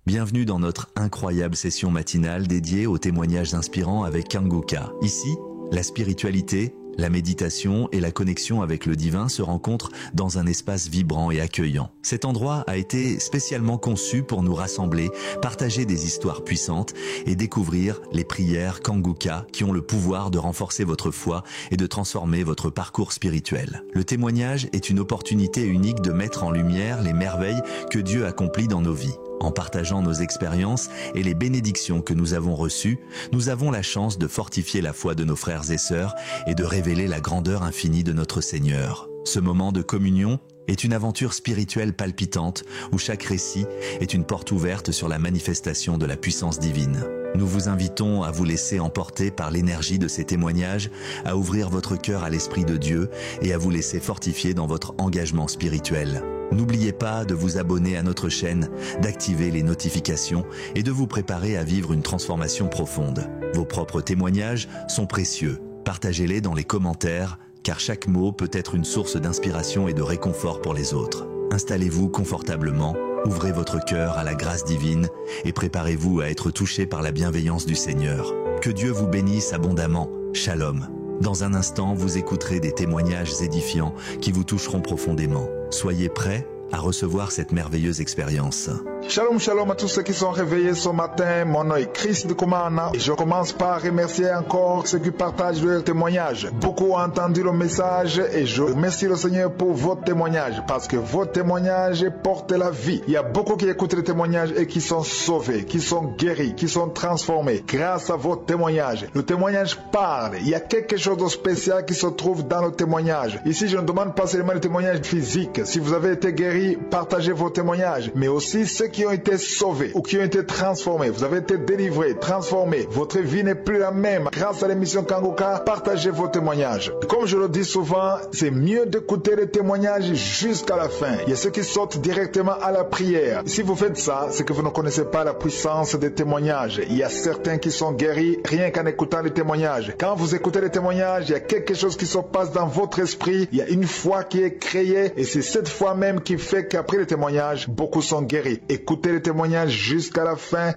Bienvenue dans notre incroyable session matinale dédiée aux témoignages inspirants avec Kanguka. Ici, la spiritualité, la méditation et la connexion avec le divin se rencontrent dans un espace vibrant et accueillant. Cet endroit a été spécialement conçu pour nous rassembler, partager des histoires puissantes et découvrir les prières Kanguka qui ont le pouvoir de renforcer votre foi et de transformer votre parcours spirituel. Le témoignage est une opportunité unique de mettre en lumière les merveilles que Dieu accomplit dans nos vies. En partageant nos expériences et les bénédictions que nous avons reçues, nous avons la chance de fortifier la foi de nos frères et sœurs et de révéler la grandeur infinie de notre Seigneur. Ce moment de communion est une aventure spirituelle palpitante où chaque récit est une porte ouverte sur la manifestation de la puissance divine. Nous vous invitons à vous laisser emporter par l'énergie de ces témoignages, à ouvrir votre cœur à l'Esprit de Dieu et à vous laisser fortifier dans votre engagement spirituel. N'oubliez pas de vous abonner à notre chaîne, d'activer les notifications et de vous préparer à vivre une transformation profonde. Vos propres témoignages sont précieux. Partagez-les dans les commentaires, car chaque mot peut être une source d'inspiration et de réconfort pour les autres. Installez-vous confortablement, ouvrez votre cœur à la grâce divine et préparez-vous à être touché par la bienveillance du Seigneur. Que Dieu vous bénisse abondamment. Shalom. Dans un instant, vous écouterez des témoignages édifiants qui vous toucheront profondément. Soyez prêts à recevoir cette merveilleuse expérience. Shalom, shalom à tous ceux qui sont réveillés ce matin. Mon nom est Chris de Komana et je commence par remercier encore ceux qui partagent leurs témoignages. Beaucoup ont entendu le message et je remercie le Seigneur pour votre témoignage parce que vos témoignages portent la vie. Il y a beaucoup qui écoutent les témoignages et qui sont sauvés, qui sont guéris, qui sont transformés grâce à vos témoignages. Le témoignage parle. Il y a quelque chose de spécial qui se trouve dans le témoignage. Ici, je ne demande pas seulement le témoignage physique. Si vous avez été guéri, partagez vos témoignages, mais aussi ceux qui ont été sauvés ou qui ont été transformés. Vous avez été délivrés, transformés. Votre vie n'est plus la même. Grâce à l'émission Kanguka, partagez vos témoignages. Comme je le dis souvent, c'est mieux d'écouter les témoignages jusqu'à la fin. Il y a ceux qui sortent directement à la prière. Si vous faites ça, c'est que vous ne connaissez pas la puissance des témoignages. Il y a certains qui sont guéris rien qu'en écoutant les témoignages. Quand vous écoutez les témoignages, il y a quelque chose qui se passe dans votre esprit. Il y a une foi qui est créée et c'est cette foi même qui fait qu'après les témoignages, beaucoup sont guéris. Écoutez les témoignages jusqu'à la fin.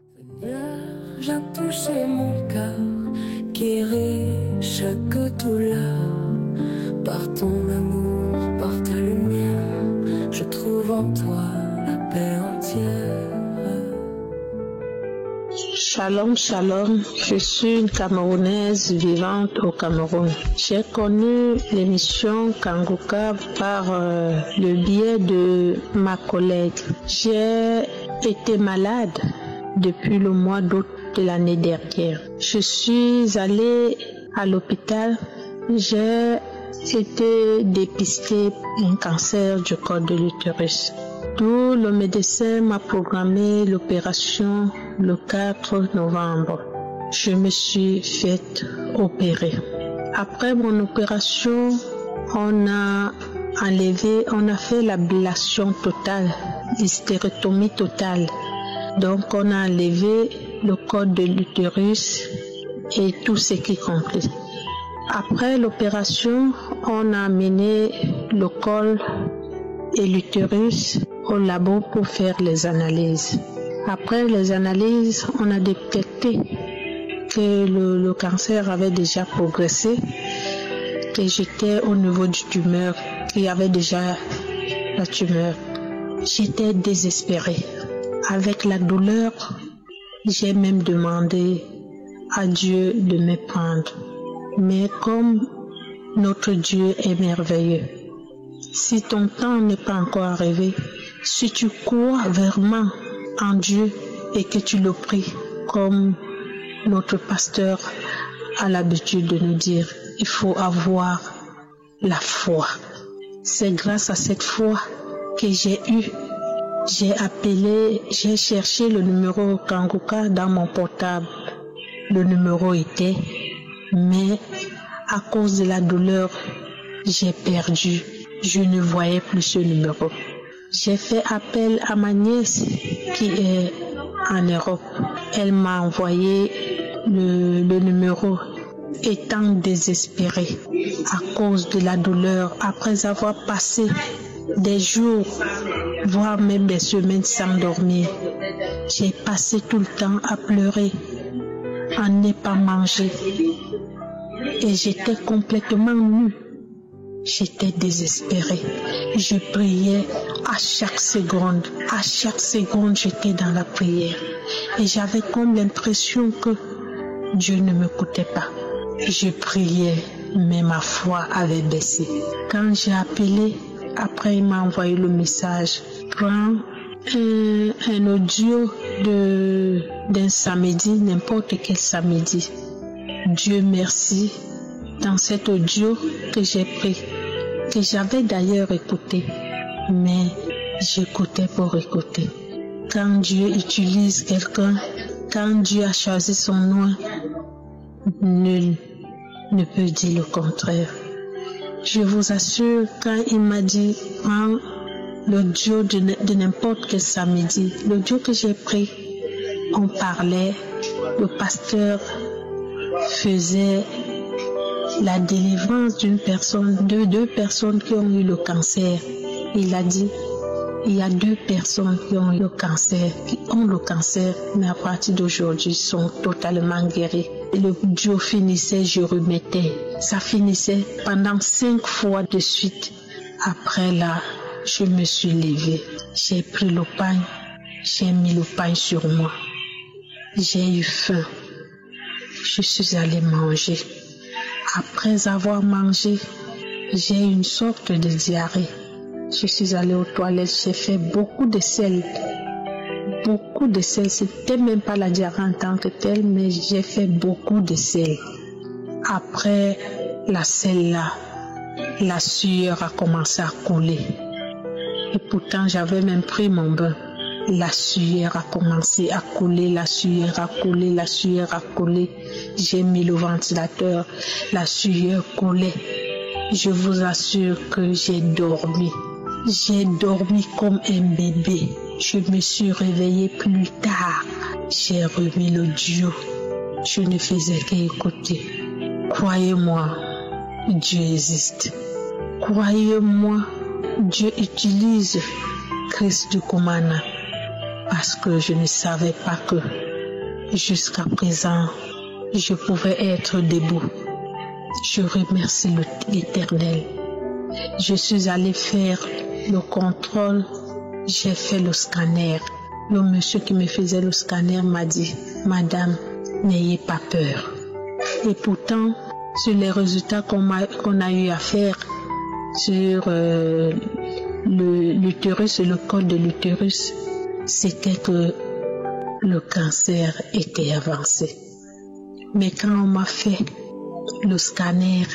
J'ai touché mon cœur, guéri chaque douleur. Par ton amour, par ta lumière, je trouve en toi la paix entière. Shalom, shalom. Je suis une Camerounaise vivante au Cameroun. J'ai connu l'émission Kanguka par le biais de ma collègue. J'ai été malade depuis le mois d'août de l'année dernière. Je suis allée à l'hôpital. J'ai été dépistée un cancer du col de l'utérus. D'où le médecin m'a programmé l'opération le 4 novembre. Je me suis faite opérer. Après mon opération, on a fait l'ablation totale, l'hystérectomie totale. Donc on a enlevé le col de l'utérus et tout ce qui complet. Après l'opération, on a amené le col et l'utérus au labo pour faire les analyses. Après les analyses, on a détecté que le cancer avait déjà progressé, que j'étais au niveau du tumeur, qu'il y avait déjà la tumeur. J'étais désespérée. Avec la douleur, j'ai même demandé à Dieu de me prendre. Mais comme notre Dieu est merveilleux, si ton temps n'est pas encore arrivé, si tu crois vraiment en Dieu et que tu le pries, comme notre pasteur a l'habitude de nous dire, il faut avoir la foi. C'est grâce à cette foi que j'ai cherché le numéro Kanguka dans mon portable. Le numéro était, mais à cause de la douleur, j'ai perdu. Je ne voyais plus ce numéro. J'ai fait appel à ma nièce qui est en Europe. Elle m'a envoyé le numéro. Étant désespérée à cause de la douleur, après avoir passé des jours, voire même des semaines sans dormir, J'ai passé tout le temps à pleurer, à ne pas manger. Et j'étais complètement nue. J'étais désespérée. Je priais à chaque seconde. À chaque seconde, j'étais dans la prière. Et j'avais comme l'impression que Dieu ne m'écoutait pas. Je priais, mais ma foi avait baissé. Quand j'ai appelé, après il m'a envoyé le message. Prends un audio d'un samedi, n'importe quel samedi. Dieu merci, dans cet audio que j'ai pris, que j'avais d'ailleurs écouté, mais j'écoutais pour écouter. Quand Dieu utilise quelqu'un, quand Dieu a choisi son nom, nul ne peut dire le contraire. Je vous assure, quand il m'a dit, prends l'audio de n'importe quel samedi, l'audio que j'ai pris, on parlait, le pasteur faisait la délivrance d'une personne, de 2 personnes qui ont eu le cancer. Il a dit, il y a 2 personnes qui ont eu le cancer, mais à partir d'aujourd'hui, sont totalement guéries. Et le audio finissait, je remettais. Ça finissait pendant 5 fois de suite. Après là, je me suis levée. J'ai pris le pain, j'ai mis le pain sur moi. J'ai eu faim. Je suis allée manger. Après avoir mangé, j'ai eu une sorte de diarrhée. Je suis allée aux toilettes, j'ai fait beaucoup de sel. Beaucoup de sel, c'était même pas la diarrhée en tant que telle, mais j'ai fait beaucoup de sel. Après la sel là, la sueur a commencé à couler. Et pourtant, j'avais même pris mon bain. La sueur a commencé à couler, la sueur a coulé, la sueur a coulé. J'ai mis le ventilateur, la sueur coulait. Je vous assure que j'ai dormi. J'ai dormi comme un bébé. Je me suis réveillée plus tard. J'ai remis l'audio. Je ne faisais qu'écouter. Croyez-moi, Dieu existe. Croyez-moi, Dieu utilise Christ du Kumana. Parce que je ne savais pas que jusqu'à présent, je pouvais être debout. Je remercie l'Éternel. Je suis allée faire le contrôle. J'ai fait le scanner. Le monsieur qui me faisait le scanner m'a dit, Madame, n'ayez pas peur. Et pourtant, sur les résultats qu'on a eu à faire sur l'utérus et le col de l'utérus, c'était que le cancer était avancé. Mais quand on m'a fait le scanner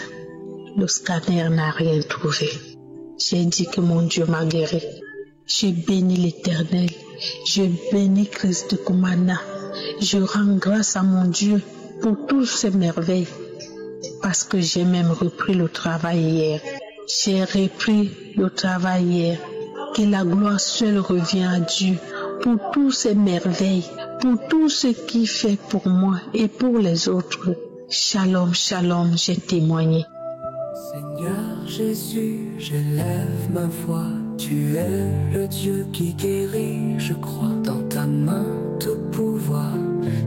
n'a rien trouvé. J'ai dit que mon Dieu m'a guéri. Je bénis l'Éternel. Je bénis Christ de Kumana. Je rends grâce à mon Dieu pour toutes ces merveilles. Parce que j'ai même repris le travail hier. J'ai repris le travail hier. Que la gloire seule revient à Dieu pour toutes ces merveilles, pour tout ce qu'il fait pour moi et pour les autres. Shalom, shalom, j'ai témoigné. Seigneur Jésus, j'élève ma voix. Tu es le Dieu qui guérit, je crois. Dans ta main, tout pouvoir,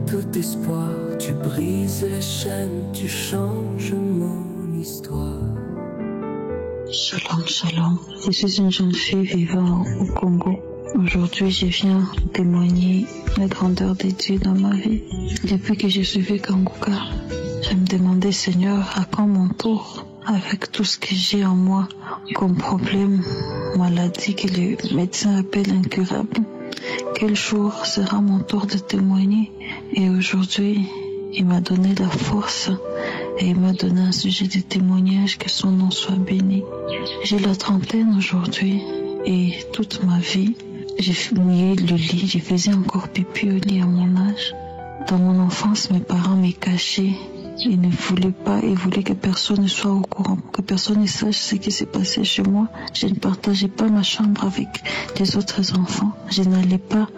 tout espoir. Tu brises les chaînes, tu changes mon histoire. Shalom, shalom. Je suis une jeune fille vivant au Congo. Aujourd'hui, je viens témoigner la grandeur de Dieu dans ma vie. Depuis que je suivi Kanguka, je me demandais, Seigneur, à quand mon tour, avec tout ce que j'ai en moi comme problème, maladie que les médecins appellent incurable. Quel jour sera mon tour de témoigner? Et aujourd'hui, il m'a donné la force et il m'a donné un sujet de témoignage, que son nom soit béni. J'ai la trentaine aujourd'hui et toute ma vie, j'ai mouillé le lit, je faisais encore pipi au lit à mon âge. Dans mon enfance, mes parents me cachaient. Ils ne voulaient pas, ils voulaient que personne ne soit au courant, que personne ne sache ce qui s'est passé chez moi. Je ne partageais pas ma chambre avec les autres enfants. Je n'allais pas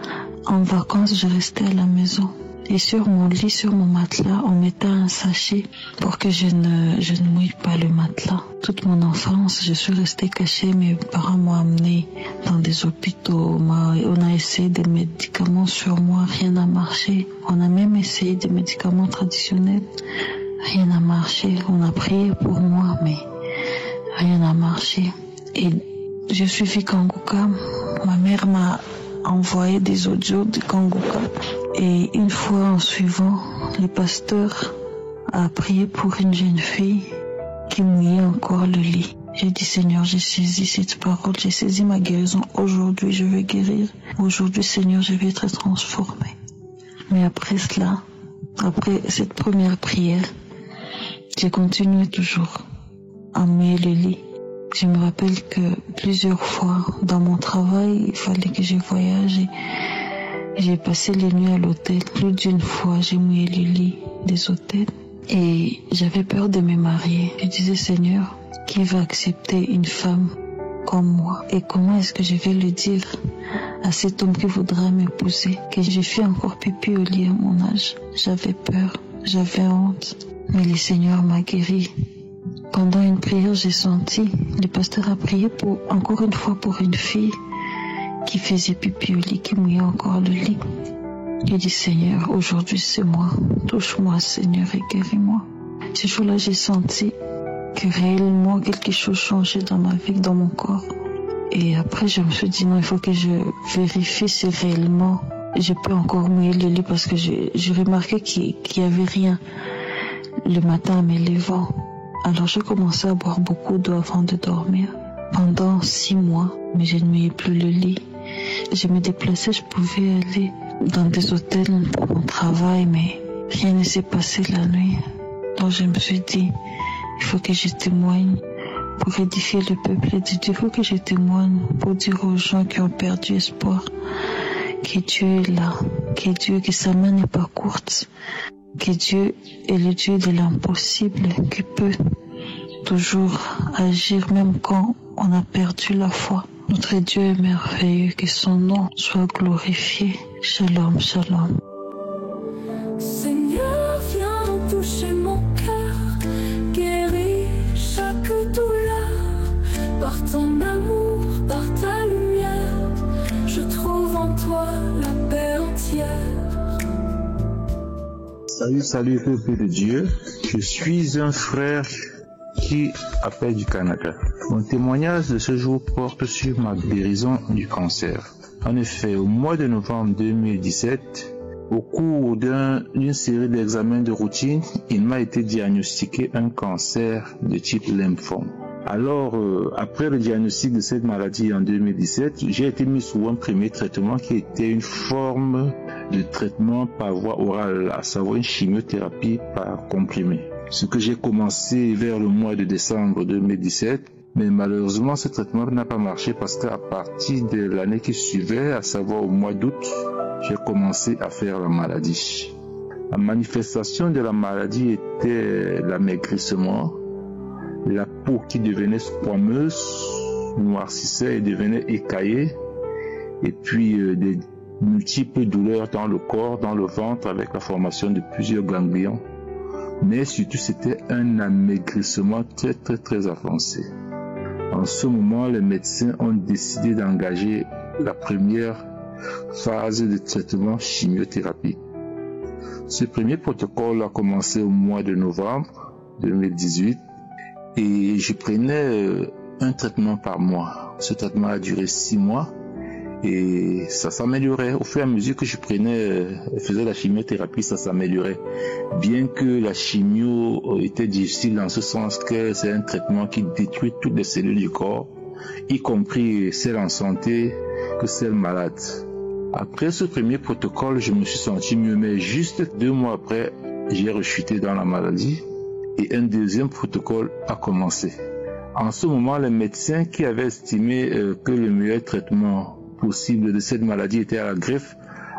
en vacances, je restais à la maison. Et sur mon lit, sur mon matelas, on mettait un sachet pour que je ne mouille pas le matelas. Toute mon enfance, je suis restée cachée. Mes parents m'ont amenée dans des hôpitaux. On a essayé des médicaments sur moi, rien n'a marché. On a même essayé des médicaments traditionnels, rien n'a marché. On a prié pour moi, mais rien n'a marché. Et je suis Kanguka. Ma mère m'a envoyé des audios de Kanguka. Et une fois en suivant, le pasteur a prié pour une jeune fille qui mouillait encore le lit. J'ai dit, Seigneur, j'ai saisi cette parole, j'ai saisi ma guérison. Aujourd'hui, je vais guérir. Aujourd'hui, Seigneur, je vais être transformée. Mais après cela, après cette première prière, j'ai continué toujours à mouiller le lit. Je me rappelle que plusieurs fois dans mon travail, il fallait que je voyage. J'ai passé les nuits à l'hôtel. Plus d'une fois, j'ai mouillé le lit des hôtels. Et j'avais peur de me marier. Je disais, Seigneur, qui va accepter une femme comme moi? Et comment est-ce que je vais le dire à cet homme qui voudra m'épouser? Que j'ai fait encore pipi au lit à mon âge. J'avais peur, j'avais honte. Mais le Seigneur m'a guéri. Pendant une prière, j'ai senti, le pasteur a prié encore une fois pour une fille qui faisait pipi au lit, qui mouillait encore le lit. J'ai dit, Seigneur, aujourd'hui c'est moi. Touche-moi, Seigneur, et guéris-moi. Ce jour-là, j'ai senti que réellement quelque chose changeait dans ma vie, dans mon corps. Et après, je me suis dit, non, il faut que je vérifie si réellement je peux encore mouiller le lit, parce que j'ai remarqué qu'il n'y avait rien le matin en me levant. Alors j'ai commencé à boire beaucoup d'eau avant de dormir. Pendant 6 mois, mais je ne mouillais plus le lit. Je me déplaçais, je pouvais aller dans des hôtels pour mon travail, mais rien ne s'est passé la nuit. Donc je me suis dit, il faut que je témoigne pour édifier le peuple de Dieu. Il faut que je témoigne pour dire aux gens qui ont perdu espoir que Dieu est là, que sa main n'est pas courte, que Dieu est le Dieu de l'impossible, qui peut toujours agir même quand on a perdu la foi. Notre Dieu est merveilleux, que son nom soit glorifié. Shalom, shalom. Seigneur, viens toucher mon cœur, guéris chaque douleur. Par ton amour, par ta lumière, je trouve en toi la paix entière. Salut peuple de Dieu, je suis un frère qui appelle du Canada. Mon témoignage de ce jour porte sur ma guérison du cancer. En effet, au mois de novembre 2017, au cours d'une série d'examens de routine, il m'a été diagnostiqué un cancer de type lymphome. Alors, après le diagnostic de cette maladie en 2017, j'ai été mis sous un premier traitement qui était une forme de traitement par voie orale, à savoir une chimiothérapie par comprimé. Ce que j'ai commencé vers le mois de décembre 2017, mais malheureusement ce traitement n'a pas marché parce qu'à partir de l'année qui suivait, à savoir au mois d'août, j'ai commencé à faire la maladie. La manifestation de la maladie était l'amaigrissement, la peau qui devenait squameuse, noircissait et devenait écaillée, et puis des multiples douleurs dans le corps, dans le ventre, avec la formation de plusieurs ganglions. Mais surtout, c'était un amaigrissement très avancé. En ce moment, les médecins ont décidé d'engager la première phase de traitement chimiothérapie. Ce premier protocole a commencé au mois de novembre 2018 et je prenais un traitement par mois. Ce traitement a duré 6 mois. Et ça s'améliorait au fur et à mesure que je faisais la chimiothérapie, ça s'améliorait. Bien que la chimio était difficile dans ce sens que c'est un traitement qui détruit toutes les cellules du corps, y compris celles en santé que celles malades. Après ce premier protocole, je me suis senti mieux, mais juste 2 mois après, j'ai rechuté dans la maladie et un deuxième protocole a commencé. En ce moment, les médecins qui avaient estimé que le meilleur traitement possible de cette maladie était à la greffe,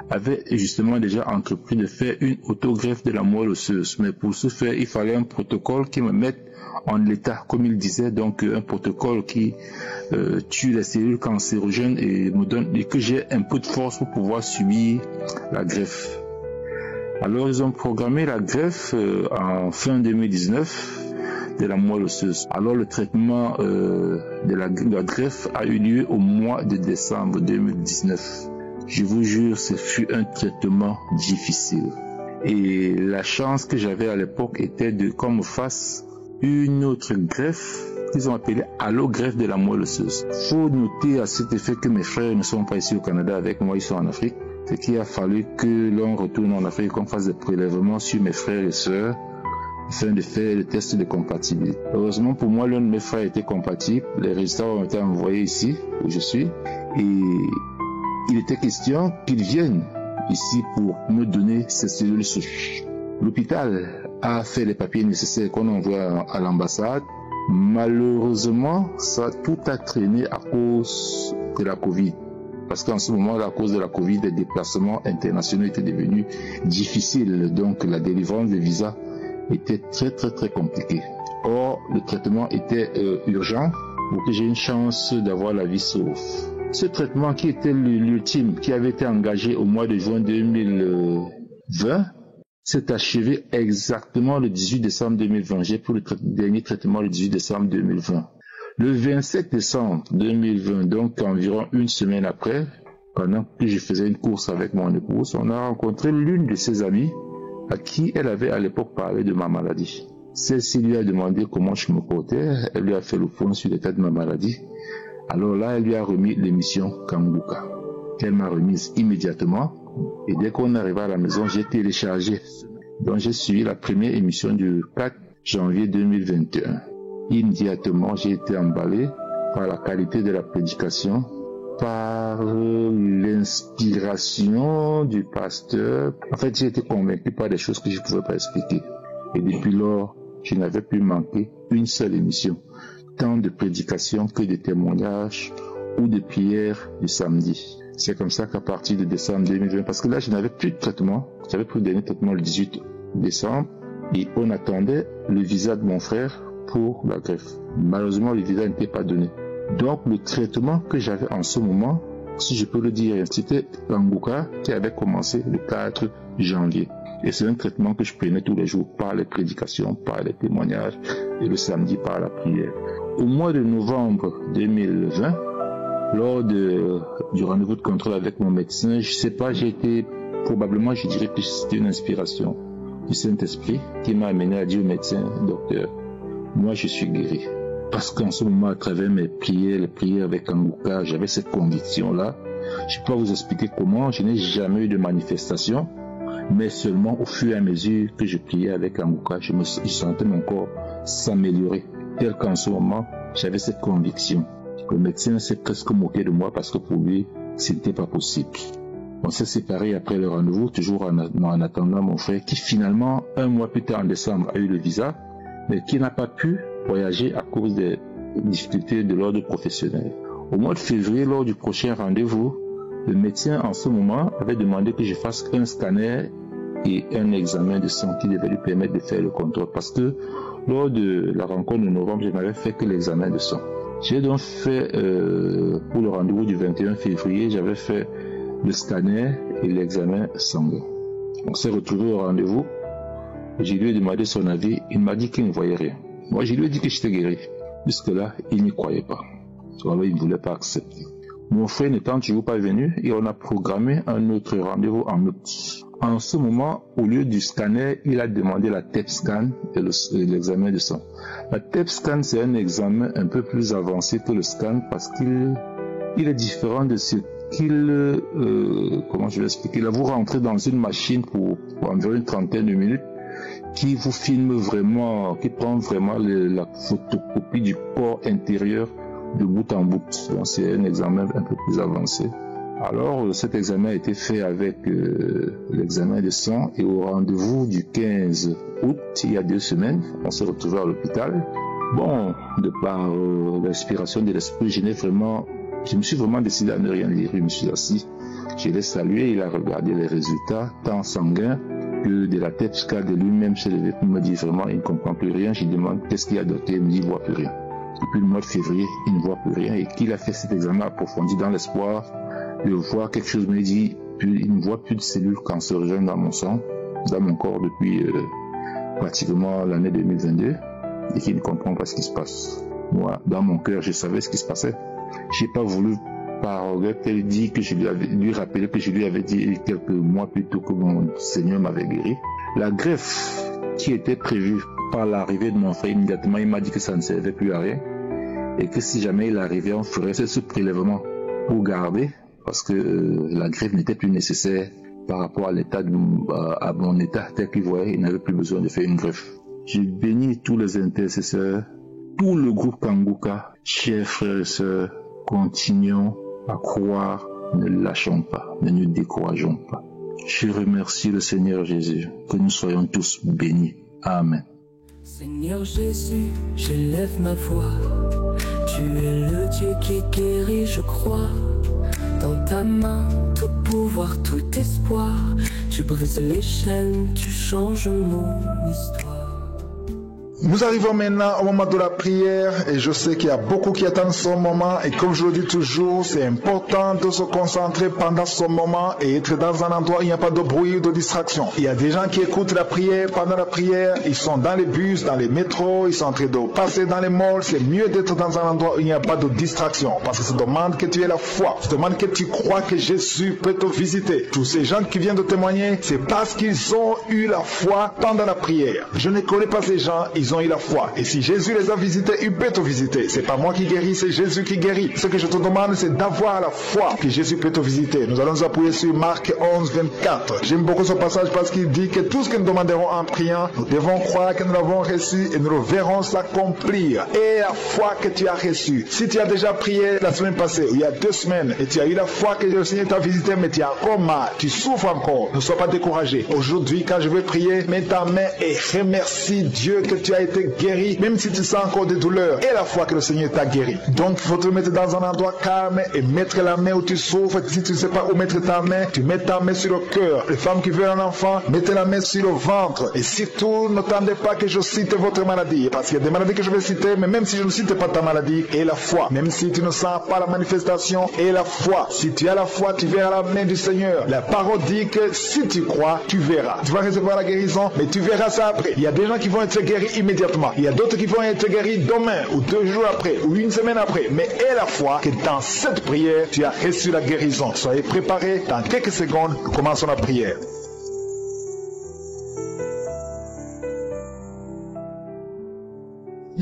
avait justement déjà entrepris de faire une autogreffe de la moelle osseuse. Mais pour ce faire, il fallait un protocole qui me mette en état, comme il disait, donc un protocole qui tue les cellules cancérogènes et me donne et que j'ai un peu de force pour pouvoir subir la greffe. Alors ils ont programmé la greffe en fin 2019 de la moelle osseuse. Alors le traitement de la greffe a eu lieu au mois de décembre 2019. Je vous jure, ce fut un traitement difficile. Et la chance que j'avais à l'époque était de qu'on me fasse une autre greffe qu'ils ont appelée allogreffe de la moelle osseuse. Faut noter à cet effet que mes frères ne sont pas ici au Canada avec moi, ils sont en Afrique. C'est qu'il a fallu que l'on retourne en Afrique, qu'on fasse des prélèvements sur mes frères et sœurs afin de faire le test de compatibilité. Heureusement pour moi, l'un de mes frères était compatible. Les résultats ont été envoyés ici, où je suis. Et il était question qu'ils viennent ici pour me donner ces cellules souches. L'hôpital a fait les papiers nécessaires qu'on envoie à l'ambassade. Malheureusement, tout a traîné à cause de la Covid. Parce qu'en ce moment, à cause de la Covid, les déplacements internationaux étaient devenus difficiles. Donc, la délivrance des visas était très compliquée. Or, le traitement était urgent pour que j'ai une chance d'avoir la vie sauve. Ce traitement qui était l'ultime, qui avait été engagé au mois de juin 2020, s'est achevé exactement le 18 décembre 2020. J'ai pris le dernier traitement le 18 décembre 2020. Le 27 décembre 2020, donc environ une semaine après, pendant que je faisais une course avec mon épouse, on a rencontré l'une de ses amies à qui elle avait à l'époque parlé de ma maladie. Celle-ci lui a demandé comment je me portais, elle lui a fait le point sur l'état de ma maladie. Alors là, elle lui a remis l'émission Kanguka, qu'elle m'a remise immédiatement. Et dès qu'on arriva à la maison, j'ai téléchargé. Donc j'ai suivi la première émission du 4 janvier 2021. Immédiatement, j'ai été emballé par la qualité de la prédication, par l'inspiration du pasteur. En fait, j'ai été convaincu par des choses que je ne pouvais pas expliquer. Et depuis lors, je n'avais plus manqué une seule émission, tant de prédications que de témoignages ou de prières du samedi. C'est comme ça qu'à partir de décembre 2020, parce que là, je n'avais plus de traitement, j'avais pris le dernier traitement le 18 décembre, et on attendait le visa de mon frère pour la greffe. Malheureusement, le visa n'était pas donné. Donc, le traitement que j'avais en ce moment, si je peux le dire, c'était Kanguka qui avait commencé le 4 janvier. Et c'est un traitement que je prenais tous les jours par les prédications, par les témoignages et le samedi par la prière. Au mois de novembre 2020, lors du rendez-vous de contrôle avec mon médecin, je sais pas, probablement je dirais que c'était une inspiration du Saint-Esprit qui m'a amené à dire au médecin, docteur, moi je suis guéri. Parce qu'en ce moment, à travers mes prières, les prières avec Kanguka, j'avais cette conviction-là. Je peux pas vous expliquer comment, je n'ai jamais eu de manifestation, mais seulement au fur et à mesure que je priais avec Kanguka, je sentais mon corps s'améliorer. Tel qu'en ce moment, j'avais cette conviction. Le médecin s'est presque moqué de moi parce que pour lui, ce n'était pas possible. On s'est séparés après le rendez-vous, toujours en attendant mon frère, qui finalement, un mois plus tard en décembre, a eu le visa, mais qui n'a pas pu voyager à cause des difficultés de l'ordre professionnel. Au mois de février, lors du prochain rendez-vous, le médecin en ce moment avait demandé que je fasse un scanner et un examen de sang qui devait lui permettre de faire le contrôle. Parce que lors de la rencontre de novembre, je n'avais fait que l'examen de sang. J'ai donc fait, pour le rendez-vous du 21 février, j'avais fait le scanner et l'examen sanguin. On s'est retrouvé au rendez-vous. Je lui ai demandé son avis. Il m'a dit qu'il ne voyait rien. Moi, je lui ai dit que j'étais guéri. Jusque-là, il n'y croyait pas. Alors, il ne voulait pas accepter. Mon frère n'étant toujours pas venu, et on a programmé un autre rendez-vous en août. En ce moment, au lieu du scanner, il a demandé la TEP scan et l'examen de sang. La TEP scan, c'est un examen un peu plus avancé que le scan parce qu'il est différent de ce qu'il... comment je vais expliquer? Là, vous rentrez dans une machine pour environ une trentaine de minutes qui vous filme vraiment, qui prend vraiment la photocopie du corps intérieur de bout en bout. Donc, c'est un examen un peu plus avancé. Alors, cet examen a été fait avec l'examen de sang et au rendez-vous du 15 août, il y a 2 semaines, on s'est retrouvé à l'hôpital. Bon, de par l'inspiration de l'esprit, je me suis vraiment décidé à ne rien dire. Je me suis assis, je l'ai salué, il a regardé les résultats, tant sanguins que de la tête jusqu'à de lui-même s'est levé pour me dire vraiment, il ne comprend plus rien. Je lui demande qu'est-ce qu'il y a docteur, il me dit, il ne voit plus rien. Depuis le mois de février, il ne voit plus rien et qu'il a fait cet examen approfondi dans l'espoir de voir quelque chose, me dit, il ne voit plus de cellules cancérigènes dans mon sang. dans mon corps depuis pratiquement l'année 2022 et qui ne comprend pas ce qui se passe. Moi, dans mon cœur, je savais ce qui se passait. J'ai pas voulu par orgueil qu'elle dit que je lui rappelais que je lui avais dit quelques mois plus tôt que mon Seigneur m'avait guéri. La greffe qui était prévue par l'arrivée de mon frère, immédiatement, il m'a dit que ça ne servait plus à rien et que si jamais il arrivait, on ferait ce prélèvement pour garder parce que la greffe n'était plus nécessaire par rapport à l'état à mon état tel qu'il voyait, il n'avait plus besoin de faire une greffe. Je bénis tous les intercesseurs, tout le groupe Kanguka, chers frères et sœurs, continuons à croire, ne lâchons pas, ne nous décourageons pas. Je remercie le Seigneur Jésus, que nous soyons tous bénis. Amen. Seigneur Jésus, j'élève ma voix. Tu es le Dieu qui guérit, je crois. Dans ta main, tout pouvoir, tout espoir. Tu brises les chaînes, tu changes mon histoire. Nous arrivons maintenant au moment de la prière et je sais qu'il y a beaucoup qui attendent ce moment et comme je le dis toujours, c'est important de se concentrer pendant ce moment et être dans un endroit où il n'y a pas de bruit ou de distraction. Il y a des gens qui écoutent la prière pendant la prière, ils sont dans les bus, dans les métros, ils sont en train de passer dans les malls. C'est mieux d'être dans un endroit où il n'y a pas de distraction parce que ça demande que tu aies la foi, ça demande que tu crois que Jésus peut te visiter. Tous ces gens qui viennent de témoigner, c'est parce qu'ils ont eu la foi pendant la prière. Je ne connais pas ces gens, ils ont eu la foi. Et si Jésus les a visités, il peut te visiter. C'est pas moi qui guéris, c'est Jésus qui guérit. Ce que je te demande, c'est d'avoir la foi que Jésus peut te visiter. Nous allons nous appuyer sur Marc 11, 24. J'aime beaucoup ce passage parce qu'il dit que tout ce que nous demanderons en priant, nous devons croire que nous l'avons reçu et nous le verrons s'accomplir. Et la foi que tu as reçue. Si tu as déjà prié la semaine passée, ou il y a 2 semaines, et tu as eu la foi que le Seigneur t'a visité, mais tu as encore mal, tu souffres encore, ne sois pas découragé. Aujourd'hui, quand je vais prier, mets ta main et remercie Dieu que tu as été guéri, même si tu sens encore des douleurs, et la foi que le Seigneur t'a guéri. Donc, il faut te mettre dans un endroit calme et mettre la main où tu souffres. Si tu ne sais pas où mettre ta main, tu mets ta main sur le cœur. Les femmes qui veulent un enfant, mettez la main sur le ventre. Et surtout, n'attendez pas que je cite votre maladie, parce qu'il y a des maladies que je vais citer, mais même si je ne cite pas ta maladie, et la foi, même si tu ne sens pas la manifestation, et la foi, si tu as la foi, tu verras la main du Seigneur. La parole dit que si tu crois, tu verras. Tu vas recevoir la guérison, mais tu verras ça après. Il y a des gens qui vont être guéris immédiatement. Il y a d'autres qui vont être guéris demain, ou 2 jours après, ou 1 semaine après. Mais aie la foi que dans cette prière, tu as reçu la guérison. Soyez préparés. Dans quelques secondes, nous commençons la prière.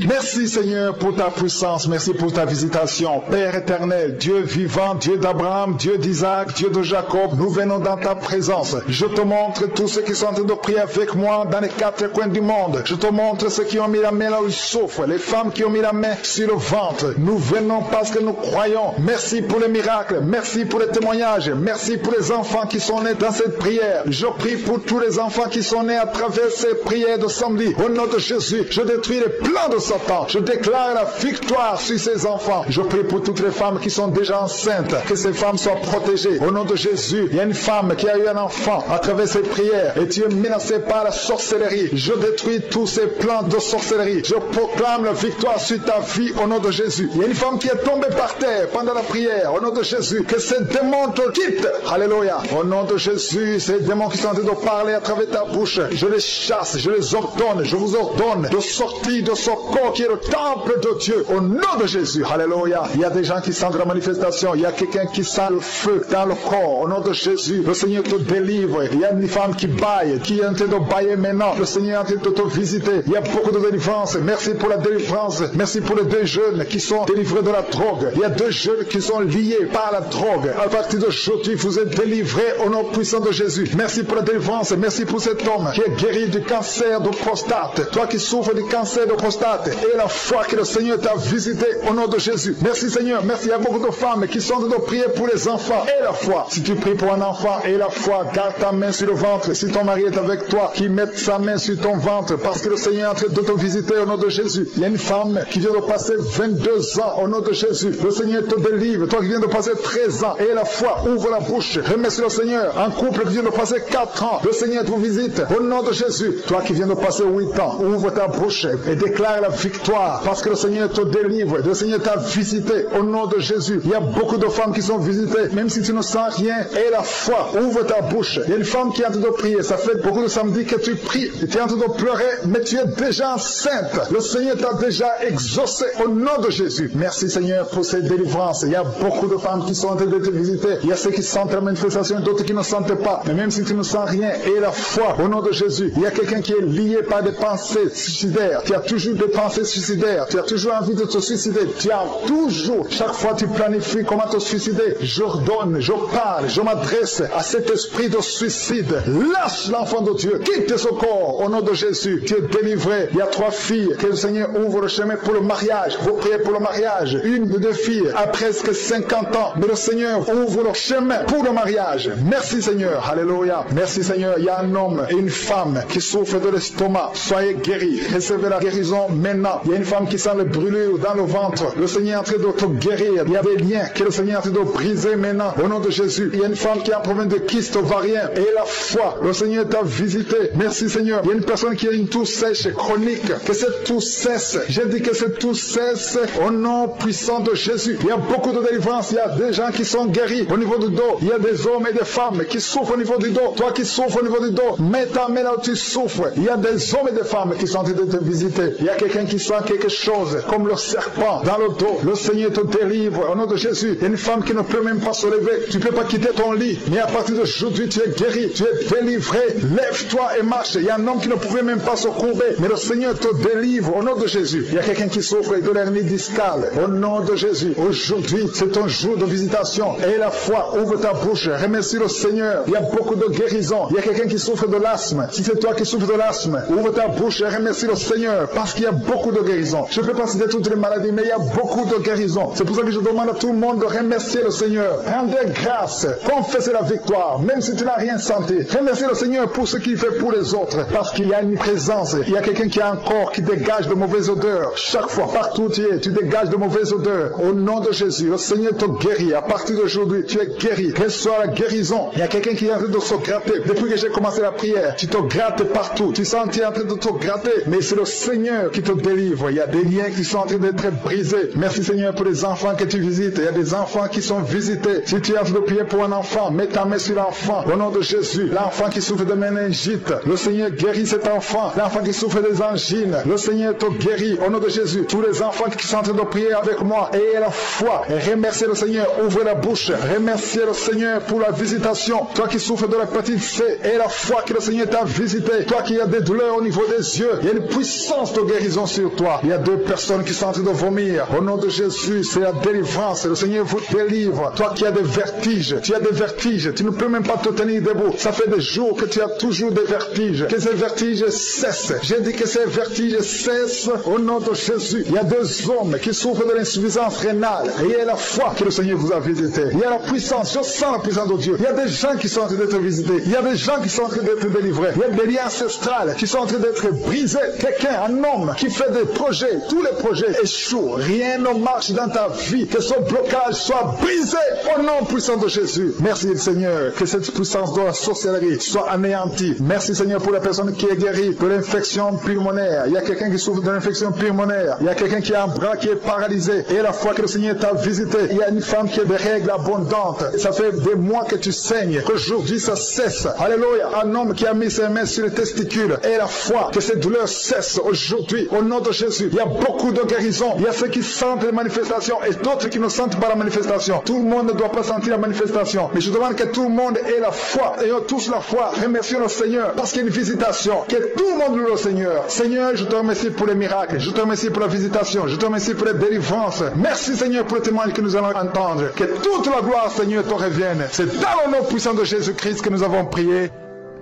Merci Seigneur pour ta puissance, merci pour ta visitation. Père éternel, Dieu vivant, Dieu d'Abraham, Dieu d'Isaac, Dieu de Jacob, nous venons dans ta présence. Je te montre tous ceux qui sont en train de prier avec moi dans les 4 coins du monde. Je te montre ceux qui ont mis la main là où ils souffrent, les femmes qui ont mis la main sur le ventre. Nous venons parce que nous croyons. Merci pour les miracles, merci pour les témoignages, merci pour les enfants qui sont nés dans cette prière. Je prie pour tous les enfants qui sont nés à travers ces prières de samedi. Au nom de Jésus, je détruis les plans de Satan. Je déclare la victoire sur ces enfants. Je prie pour toutes les femmes qui sont déjà enceintes, que ces femmes soient protégées. Au nom de Jésus, il y a une femme qui a eu un enfant à travers ces prières et tu es menacé par la sorcellerie. Je détruis tous ces plans de sorcellerie. Je proclame la victoire sur ta vie au nom de Jésus. Il y a une femme qui est tombée par terre pendant la prière. Au nom de Jésus, que ces démons te quittent. Alléluia. Au nom de Jésus, ces démons qui sont en train de parler à travers ta bouche, je les chasse, je les ordonne, je vous ordonne de sortir de ce corps qui est le temple de Dieu au nom de Jésus. Alléluia. Il y a des gens qui sentent la manifestation. Il y a quelqu'un qui sent le feu dans le corps. Au nom de Jésus, le Seigneur te délivre. Il y a une femme qui baille, qui est en train de bailler maintenant. Le Seigneur est en train de te visiter. Il y a beaucoup de délivrance. Merci pour la délivrance. Merci pour les 2 jeunes qui sont délivrés de la drogue. Il y a 2 jeunes qui sont liés par la drogue. À partir d'aujourd'hui, vous êtes délivrés au nom puissant de Jésus. Merci pour la délivrance. Merci pour cet homme qui est guéri du cancer de prostate. Toi qui souffres du cancer de prostate. Et la foi que le Seigneur t'a visité au nom de Jésus. Merci Seigneur. Merci. Il y a beaucoup de femmes qui sont en train de prier pour les enfants. Et la foi. Si tu pries pour un enfant, et la foi, garde ta main sur le ventre. Si ton mari est avec toi, qu'il mette sa main sur ton ventre. Parce que le Seigneur est en train de te visiter au nom de Jésus. Il y a une femme qui vient de passer 22 ans au nom de Jésus. Le Seigneur te délivre. Toi qui viens de passer 13 ans. Et la foi, ouvre la bouche. Remercie le Seigneur. Un couple qui vient de passer 4 ans. Le Seigneur te visite au nom de Jésus. Toi qui viens de passer 8 ans, ouvre ta bouche et déclare la victoire parce que le Seigneur te délivre, le Seigneur t'a visité au nom de Jésus. Il y a beaucoup de femmes qui sont visitées, même si tu ne sens rien, et la foi, ouvre ta bouche. Il y a une femme qui est en train de prier, ça fait beaucoup de samedis que tu pries, et tu es en train de pleurer, mais tu es déjà enceinte. Le Seigneur t'a déjà exaucé au nom de Jésus. Merci Seigneur pour ces délivrances. Il y a beaucoup de femmes qui sont en train de te visiter. Il y a ceux qui sentent la manifestation et d'autres qui ne sentent pas. Mais même si tu ne sens rien, et la foi au nom de Jésus, il y a quelqu'un qui est lié par des pensées suicidaires. Tu as toujours des pensées suicidaires. Tu as toujours envie de te suicider. Tu as toujours, chaque fois tu planifies comment te suicider. J'ordonne, je parle, je m'adresse à cet esprit de suicide. Lâche l'enfant de Dieu. Quitte ce corps au nom de Jésus. Tu es délivré. Il y a 3 filles que le Seigneur ouvre le chemin pour le mariage. Vous priez pour le mariage. Une de 2 filles a presque 50 ans. Mais le Seigneur ouvre le chemin pour le mariage. Merci Seigneur. Alléluia. Merci Seigneur. Il y a un homme et une femme qui souffrent de l'estomac. Soyez guéris. Recevez la guérison maintenant. Il y a une femme qui sent le brûlure dans le ventre. Le Seigneur est en train de te guérir. Il y a des liens que le Seigneur est en train de briser maintenant. Au nom de Jésus. Il y a une femme qui a un problème de kyste ovarien. Et la foi. Le Seigneur t'a visité. Merci Seigneur. Il y a une personne qui a une toux sèche chronique. Que cette toux cesse. J'ai dit que cette toux cesse au nom puissant de Jésus. Il y a beaucoup de délivrance. Il y a des gens qui sont guéris au niveau du dos. Il y a des hommes et des femmes qui souffrent au niveau du dos. Toi qui souffres au niveau du dos, mets ta main là où tu souffres. Il y a des hommes et des femmes qui sont en train de te visiter. Il y a quelqu'un qui sent quelque chose, comme le serpent dans le dos. Le Seigneur te délivre au nom de Jésus. Il y a une femme qui ne peut même pas se lever. Tu ne peux pas quitter ton lit. Mais à partir d'aujourd'hui, tu es guéri. Tu es délivré. Lève-toi et marche. Il y a un homme qui ne pouvait même pas se courber. Mais le Seigneur te délivre au nom de Jésus. Il y a quelqu'un qui souffre de l'hernie discale. Au nom de Jésus. Aujourd'hui, c'est ton jour de visitation. Et la foi, ouvre ta bouche. Remercie le Seigneur. Il y a beaucoup de guérison. Il y a quelqu'un qui souffre de l'asthme. Si c'est toi qui souffres de l'asthme, ouvre ta bouche et remercie le Seigneur. Parce qu'il y a beaucoup de guérison. Je ne peux pas citer toutes les maladies, mais il y a beaucoup de guérison. C'est pour ça que je demande à tout le monde de remercier le Seigneur. Rendez grâce. Confessez la victoire. Même si tu n'as rien senti. Remercie le Seigneur pour ce qu'il fait pour les autres. Parce qu'il y a une présence. Il y a quelqu'un qui a un corps qui dégage de mauvaises odeurs. Chaque fois, partout où tu es, tu dégages de mauvaises odeurs. Au nom de Jésus, le Seigneur te guérit. À partir d'aujourd'hui, tu es guéri. Quelle soit la guérison. Il y a quelqu'un qui est en train de se gratter. Depuis que j'ai commencé la prière, tu te grattes partout. Tu sens que tu es en train de te gratter. Mais c'est le Seigneur qui te délivre. Il y a des liens qui sont en train d'être brisés. Merci Seigneur pour les enfants que tu visites. Il y a des enfants qui sont visités. Si tu es en train de prier pour un enfant, mets ta main sur l'enfant. Au nom de Jésus, l'enfant qui souffre de méningite, le Seigneur guérit cet enfant. L'enfant qui souffre des angines, le Seigneur te guérit. Au nom de Jésus, tous les enfants qui sont en train de prier avec moi, ayez la foi et remerciez le Seigneur. Ouvrez la bouche. Remerciez le Seigneur pour la visitation. Toi qui souffres de l'hépatite C, et la foi que le Seigneur t'a visité. Toi qui as des douleurs au niveau des yeux, il y a une puissance de guérison sur toi. Il y a 2 personnes qui sont en train de vomir. Au nom de Jésus, c'est la délivrance. Le Seigneur vous délivre. Toi qui as des vertiges, tu as des vertiges. Tu ne peux même pas te tenir debout. Ça fait des jours que tu as toujours des vertiges. Que ces vertiges cessent. J'ai dit que ces vertiges cessent au nom de Jésus. Il y a 2 hommes qui souffrent de l'insuffisance rénale. Et il y a la foi que le Seigneur vous a visité. Il y a la puissance. Je sens la puissance de Dieu. Il y a des gens qui sont en train d'être visités. Il y a des gens qui sont en train d'être délivrés. Il y a des liens ancestrales qui sont en train d'être brisés. Quelqu'un, un homme qui fait des projets, tous les projets échouent. Rien ne marche dans ta vie. Que ce blocage soit brisé au nom puissant de Jésus. Merci Seigneur. Que cette puissance de la sorcellerie soit anéantie. Merci Seigneur pour la personne qui est guérie de l'infection pulmonaire. Il y a quelqu'un qui souffre de l'infection pulmonaire. Il y a quelqu'un qui a un bras qui est paralysé. Et la fois que le Seigneur t'a visité, il y a une femme qui a des règles abondantes. Ça fait des mois que tu saignes. Qu'aujourd'hui ça cesse. Alléluia. Un homme qui a mis ses mains sur les testicules. Et la foi que ces douleurs cessent aujourd'hui. Au nom de Jésus. Il y a beaucoup de guérisons. Il y a ceux qui sentent les manifestations et d'autres qui ne sentent pas la manifestation. Tout le monde ne doit pas sentir la manifestation. Mais je demande que tout le monde ait la foi. Ayons tous la foi. Remercions le Seigneur. Parce qu'il y a une visitation. Que tout le monde loue le Seigneur. Seigneur, je te remercie pour les miracles. Je te remercie pour la visitation. Je te remercie pour les délivrances. Merci Seigneur pour le témoignage que nous allons entendre. Que toute la gloire Seigneur te revienne. C'est dans le nom puissant de Jésus-Christ que nous avons prié.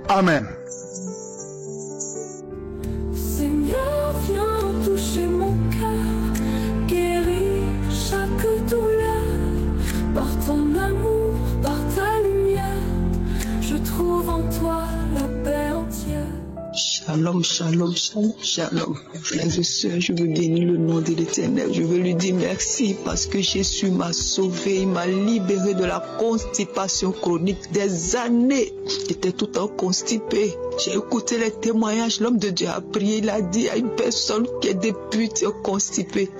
Amen. Seigneur, viens toucher mon cœur, guéris chaque douleur. Par ton amour, par ta lumière, je trouve en toi la paix entière. Shalom. Shalom, shalom, shalom, shalom. Frères et sœurs, je veux bénir le nom de l'Éternel. Je veux lui dire merci parce que Jésus m'a sauvé, il m'a libéré de la constipation chronique des années. J'étais tout le temps constipé. J'ai écouté les témoignages, l'homme de Dieu a prié, il a dit à une personne qui est depuis constipée.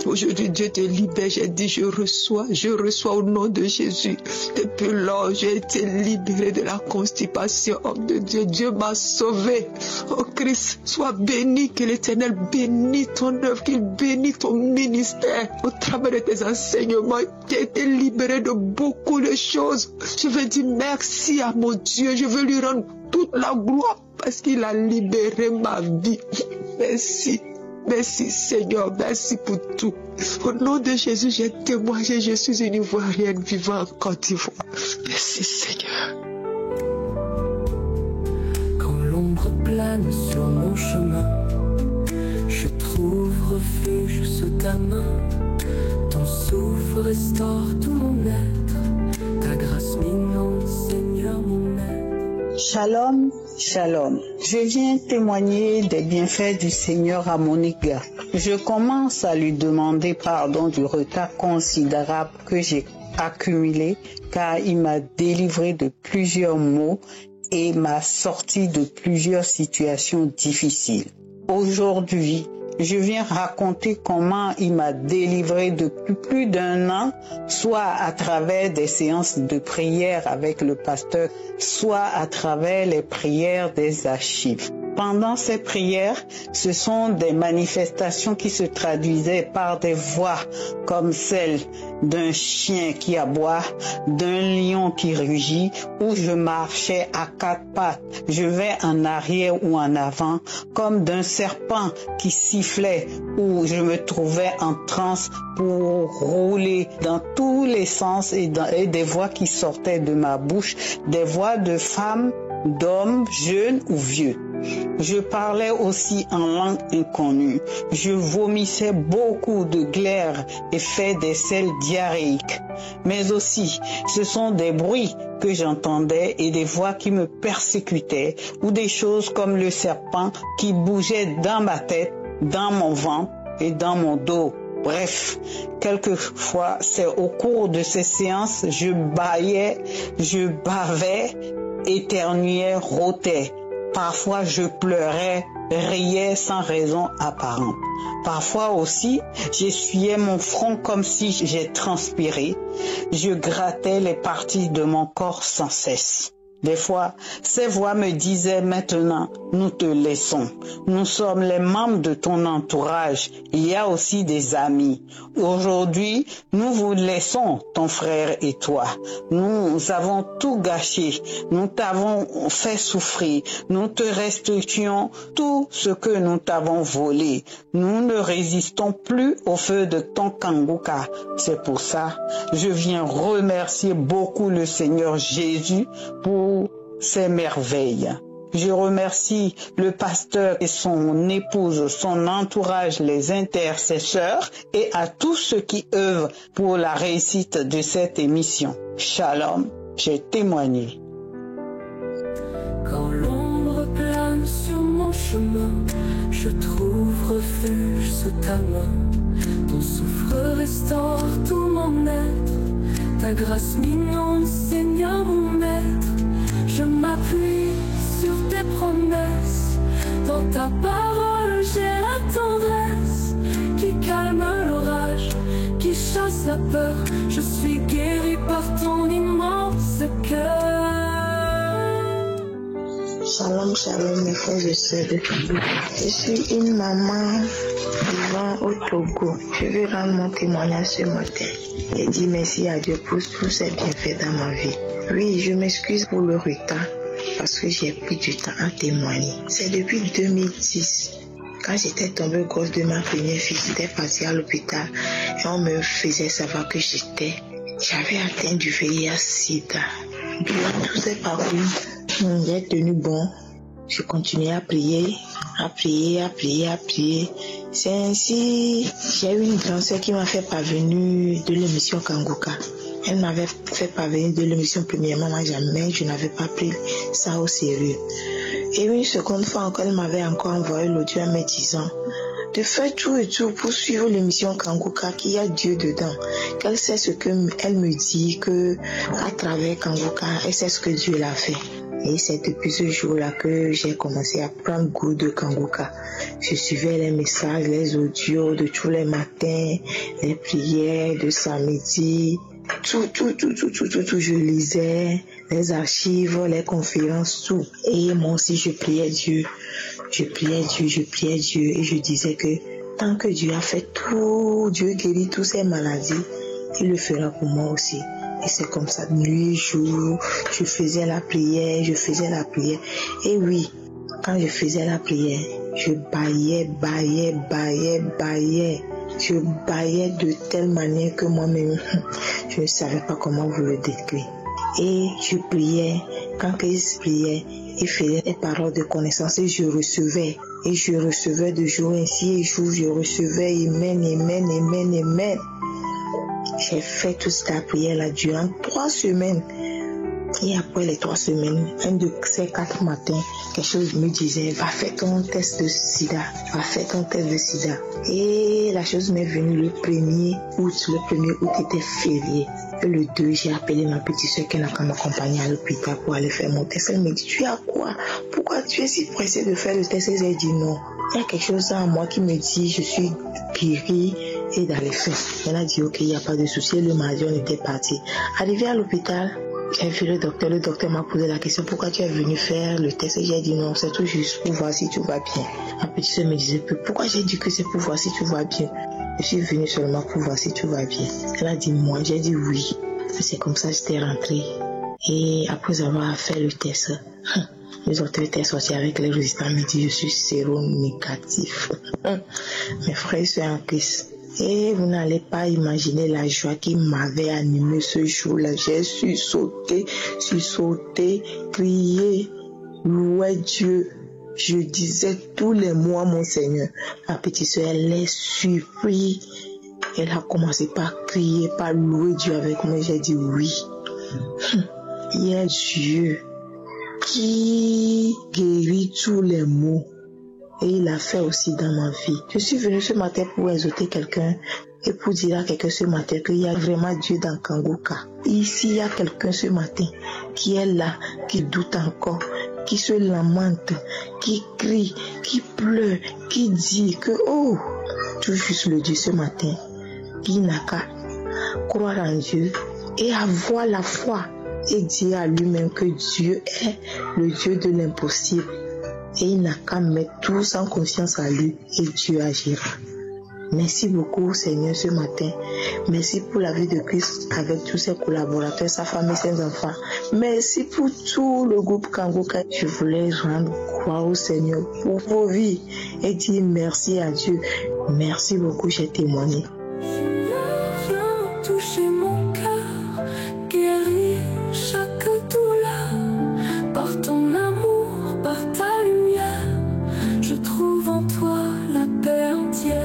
Aujourd'hui, Dieu te libère. J'ai dit, je reçois au nom de Jésus. Depuis lors, j'ai été libéré de la constipation. Homme de Dieu, Dieu m'a sauvé. Oh Christ, sois béni, que l'Éternel bénisse ton œuvre, qu'il bénisse ton ministère. Au travers de tes enseignements, tu as été libéré de beaucoup de choses. Je veux dire merci à mon Dieu. Je veux lui rendre toute la gloire parce qu'il a libéré ma vie. Merci. Merci Seigneur, merci pour tout. Au nom de Jésus, j'ai témoigné, je suis une Ivoirienne vivant en Côte d'Ivoire. Merci Seigneur. Quand l'ombre plane sur mon chemin, je trouve refuge sous ta main. Ton souffle restaure tout mon être. Ta grâce m'inonde, Seigneur mon être. Shalom, shalom. Je viens témoigner des bienfaits du Seigneur à mon égard. Je commence à lui demander pardon du retard considérable que j'ai accumulé, car il m'a délivré de plusieurs maux et m'a sorti de plusieurs situations difficiles. Aujourd'hui, je viens raconter comment il m'a délivré depuis plus d'un an, soit à travers des séances de prière avec le pasteur, soit à travers les prières des archives. Pendant ces prières, ce sont des manifestations qui se traduisaient par des voix comme celle d'un chien qui aboie, d'un lion qui rugit, où je marchais à quatre pattes, je vais en arrière ou en avant, comme d'un serpent qui sifflait, où je me trouvais en transe pour rouler dans tous les sens et des voix qui sortaient de ma bouche, des voix de femmes, d'hommes, jeunes ou vieux. Je parlais aussi en langue inconnue. Je vomissais beaucoup de glaire et fais des selles diarrhéiques. Mais aussi, ce sont des bruits que j'entendais et des voix qui me persécutaient ou des choses comme le serpent qui bougeait dans ma tête, dans mon ventre et dans mon dos. Bref, quelquefois, c'est au cours de ces séances, je bâillais, je bavais, éternuais, rôtais. Parfois, je pleurais, riais sans raison apparente. Parfois aussi, j'essuyais mon front comme si j'ai transpiré. Je grattais les parties de mon corps sans cesse. Des fois, ces voix me disaient maintenant, nous te laissons. Nous sommes les membres de ton entourage. Il y a aussi des amis. Aujourd'hui, nous vous laissons, ton frère et toi. Nous avons tout gâché. Nous t'avons fait souffrir. Nous te restituons tout ce que nous t'avons volé. Nous ne résistons plus au feu de ton Kanguka. C'est pour ça, je viens remercier beaucoup le Seigneur Jésus pour ces merveilles. Je remercie le pasteur et son épouse, son entourage, les intercesseurs et à tous ceux qui œuvrent pour la réussite de cette émission. Shalom, j'ai témoigné. Quand l'ombre plane sur mon chemin, je trouve refuge sous ta main. Ton souffle restaure tout mon être. Ta grâce m'inonde, Seigneur mon maître. Je m'appuie sur tes promesses. Dans ta parole, j'ai la tendresse qui calme l'orage, qui chasse la peur. Je suis guéri par ton immense cœur. Shalom, shalom, mes frères et sœurs de Togo. Je suis une maman vivant au Togo. Je veux rendre mon témoignage ce matin et dire merci à Dieu pour tous ses bienfaits dans ma vie. Oui, je m'excuse pour le retard parce que j'ai pris du temps à témoigner. C'est depuis 2010, quand j'étais tombée grosse de ma première fille, j'étais partie à l'hôpital et on me faisait savoir que j'avais atteint du VIH/SIDA. Durant tous ces parcours, j'ai tenu bon. Je continuais à prier. C'est ainsi, j'ai eu une grande sœur qui m'a fait parvenir de l'émission Kanguka. Elle m'avait fait parvenir de l'émission premièrement, moi jamais, je n'avais pas pris ça au sérieux. Et une seconde fois encore, elle m'avait encore envoyé l'audio en me disant de faire tout et tout pour suivre l'émission Kanguka, qu'il y a Dieu dedans. Qu'elle sait ce qu'elle me dit, que à travers Kanguka, elle sait ce que Dieu l'a fait. Et c'est depuis ce jour-là que j'ai commencé à prendre goût de Kanguka. Je suivais les messages, les audios de tous les matins, les prières de samedi, tout, je lisais, les archives, les conférences, tout. Et moi aussi, je priais Dieu, et je disais que tant que Dieu a fait tout, Dieu guérit toutes ces maladies, il le fera pour moi aussi. Et c'est comme ça, nuit, jour, je faisais la prière. Et oui, quand je faisais la prière, je baillais. Je baillais de telle manière que moi-même, je ne savais pas comment vous le décrire. Et je priais. Quand je priais, il faisait des paroles de connaissance et je recevais. Et je recevais de jour ainsi et jour, je recevais. Amen. J'ai fait toute cette prière-là durant 3 semaines. Et après les 3 semaines, un de ces 4 matins, quelque chose me disait, va faire ton test de sida. Et la chose m'est venue le 1er août. Le 1er août était férié. Et le 2, j'ai appelé ma petite soeur qui n'a qu'à m'accompagner à l'hôpital pour aller faire mon test. Elle me dit, tu as quoi? Pourquoi tu es si pressée de faire le test? Et j'ai dit non. Il y a quelque chose en moi qui me dit, je suis guérie. Et d'aller faire. Elle a dit ok, il n'y a pas de souci. Le mardi, on était parti. Arrivé à l'hôpital, j'ai vu le docteur. Le docteur m'a posé la question, pourquoi tu es venu faire le test? Et j'ai dit non, c'est tout juste pour voir si tout va bien. Ma petite soeur me disait, pourquoi j'ai dit que c'est pour voir si tout va bien? Je suis venue seulement pour voir si tout va bien. Elle a dit moi, j'ai dit oui. Et c'est comme ça que j'étais rentrée. Et après avoir fait le test, les autres étaient sortis avec les résultats. Me dit je suis séronégatif. Mes frères sont en Christ. Et vous n'allez pas imaginer la joie qui m'avait animé ce jour-là. J'ai su sauter, crier, louer Dieu. Je disais tous les mots à mon Seigneur. Ma petite soeur, elle est surprise. Elle a commencé par crier, par louer Dieu avec moi. J'ai dit oui. Il y a Dieu qui guérit tous les maux. Et il l'a fait aussi dans ma vie. Je suis venue ce matin pour exhorter quelqu'un et pour dire à quelqu'un ce matin qu'il y a vraiment Dieu dans Kanguka. Ici, il y a quelqu'un ce matin qui est là, qui doute encore, qui se lamente, qui crie, qui pleure, qui dit que oh, tout juste le Dieu ce matin, qui n'a qu'à croire en Dieu et avoir la foi et dire à lui-même que Dieu est le Dieu de l'impossible. Et il n'a qu'à mettre tout en conscience à lui et Dieu agira. Merci beaucoup Seigneur ce matin. Merci pour la vie de Christ avec tous ses collaborateurs, sa femme et ses enfants. Merci pour tout le groupe Kanguka. Je voulais rendre gloire au Seigneur pour vos vies et dire merci à Dieu. Merci beaucoup, j'ai témoigné. Toucher mon cœur, guérir chaque douleur par ton amour, par ta lumière. Je trouve en toi la paix entière.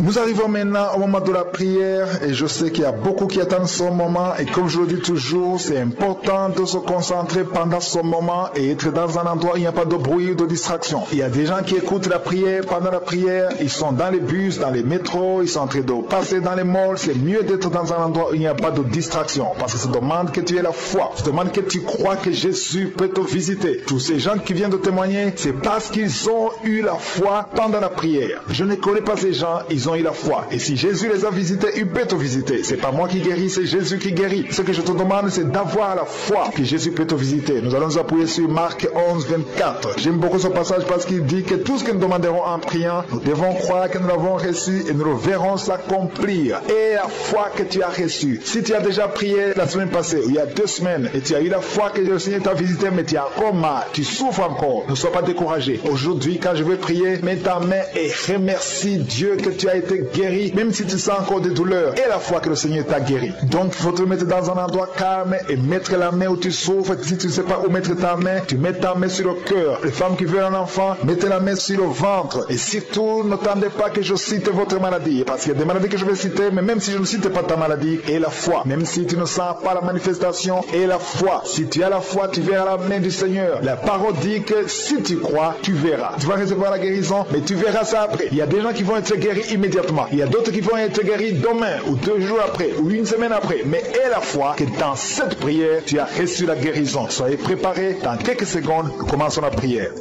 Nous arrivons maintenant au moment de la prière et je sais qu'il y a beaucoup qui attendent ce moment et comme je le dis toujours, c'est important de se concentrer pendant ce moment et être dans un endroit où il n'y a pas de bruit ou de distraction. Il y a des gens qui écoutent la prière pendant la prière, ils sont dans les bus, dans les métros, ils sont en train de passer dans les malls. C'est mieux d'être dans un endroit où il n'y a pas de distraction parce que ça demande que tu aies la foi, ça demande que tu crois que Jésus peut te visiter. Tous ces gens qui viennent de témoigner, c'est parce qu'ils ont eu la foi pendant la prière. Je ne connais pas ces gens, ils ont eu la foi. Et si Jésus les a visités, il peut te visiter. C'est pas moi qui guéris, c'est Jésus qui guérit. Ce que je te demande, c'est d'avoir la foi que Jésus peut te visiter. Nous allons nous appuyer sur Marc 11, 24. J'aime beaucoup ce passage parce qu'il dit que tout ce que nous demanderons en priant, nous devons croire que nous l'avons reçu et nous le verrons s'accomplir. Et la foi que tu as reçue. Si tu as déjà prié la semaine passée, il y a 2 semaines, et tu as eu la foi que le Seigneur t'a visité, mais tu as encore mal, tu souffres encore, ne sois pas découragé. Aujourd'hui, quand je vais prier, mets ta main et remercie Dieu que tu as été été guéri, même si tu sens encore des douleurs, et la foi que le Seigneur t'a guéri. Donc il faut te mettre dans un endroit calme et mettre la main où tu souffres. Si tu ne sais pas où mettre ta main, tu mets ta main sur le cœur. Les femmes qui veulent un enfant, mettez la main sur le ventre. Et surtout, n'attendez pas que je cite votre maladie, parce qu'il y a des maladies que je vais citer, mais même si je ne cite pas ta maladie, et la foi, même si tu ne sens pas la manifestation, et la foi, si tu as la foi, tu verras la main du Seigneur. La parole dit que si tu crois, tu verras. Tu vas recevoir la guérison, mais tu verras ça après. Il y a des gens qui vont être guéris immédiatement. Il y a d'autres qui vont être guéris demain, ou 2 jours après, ou 1 semaine après. Mais aie la foi que dans cette prière, tu as reçu la guérison. Soyez préparés. Dans quelques secondes, nous commençons la prière.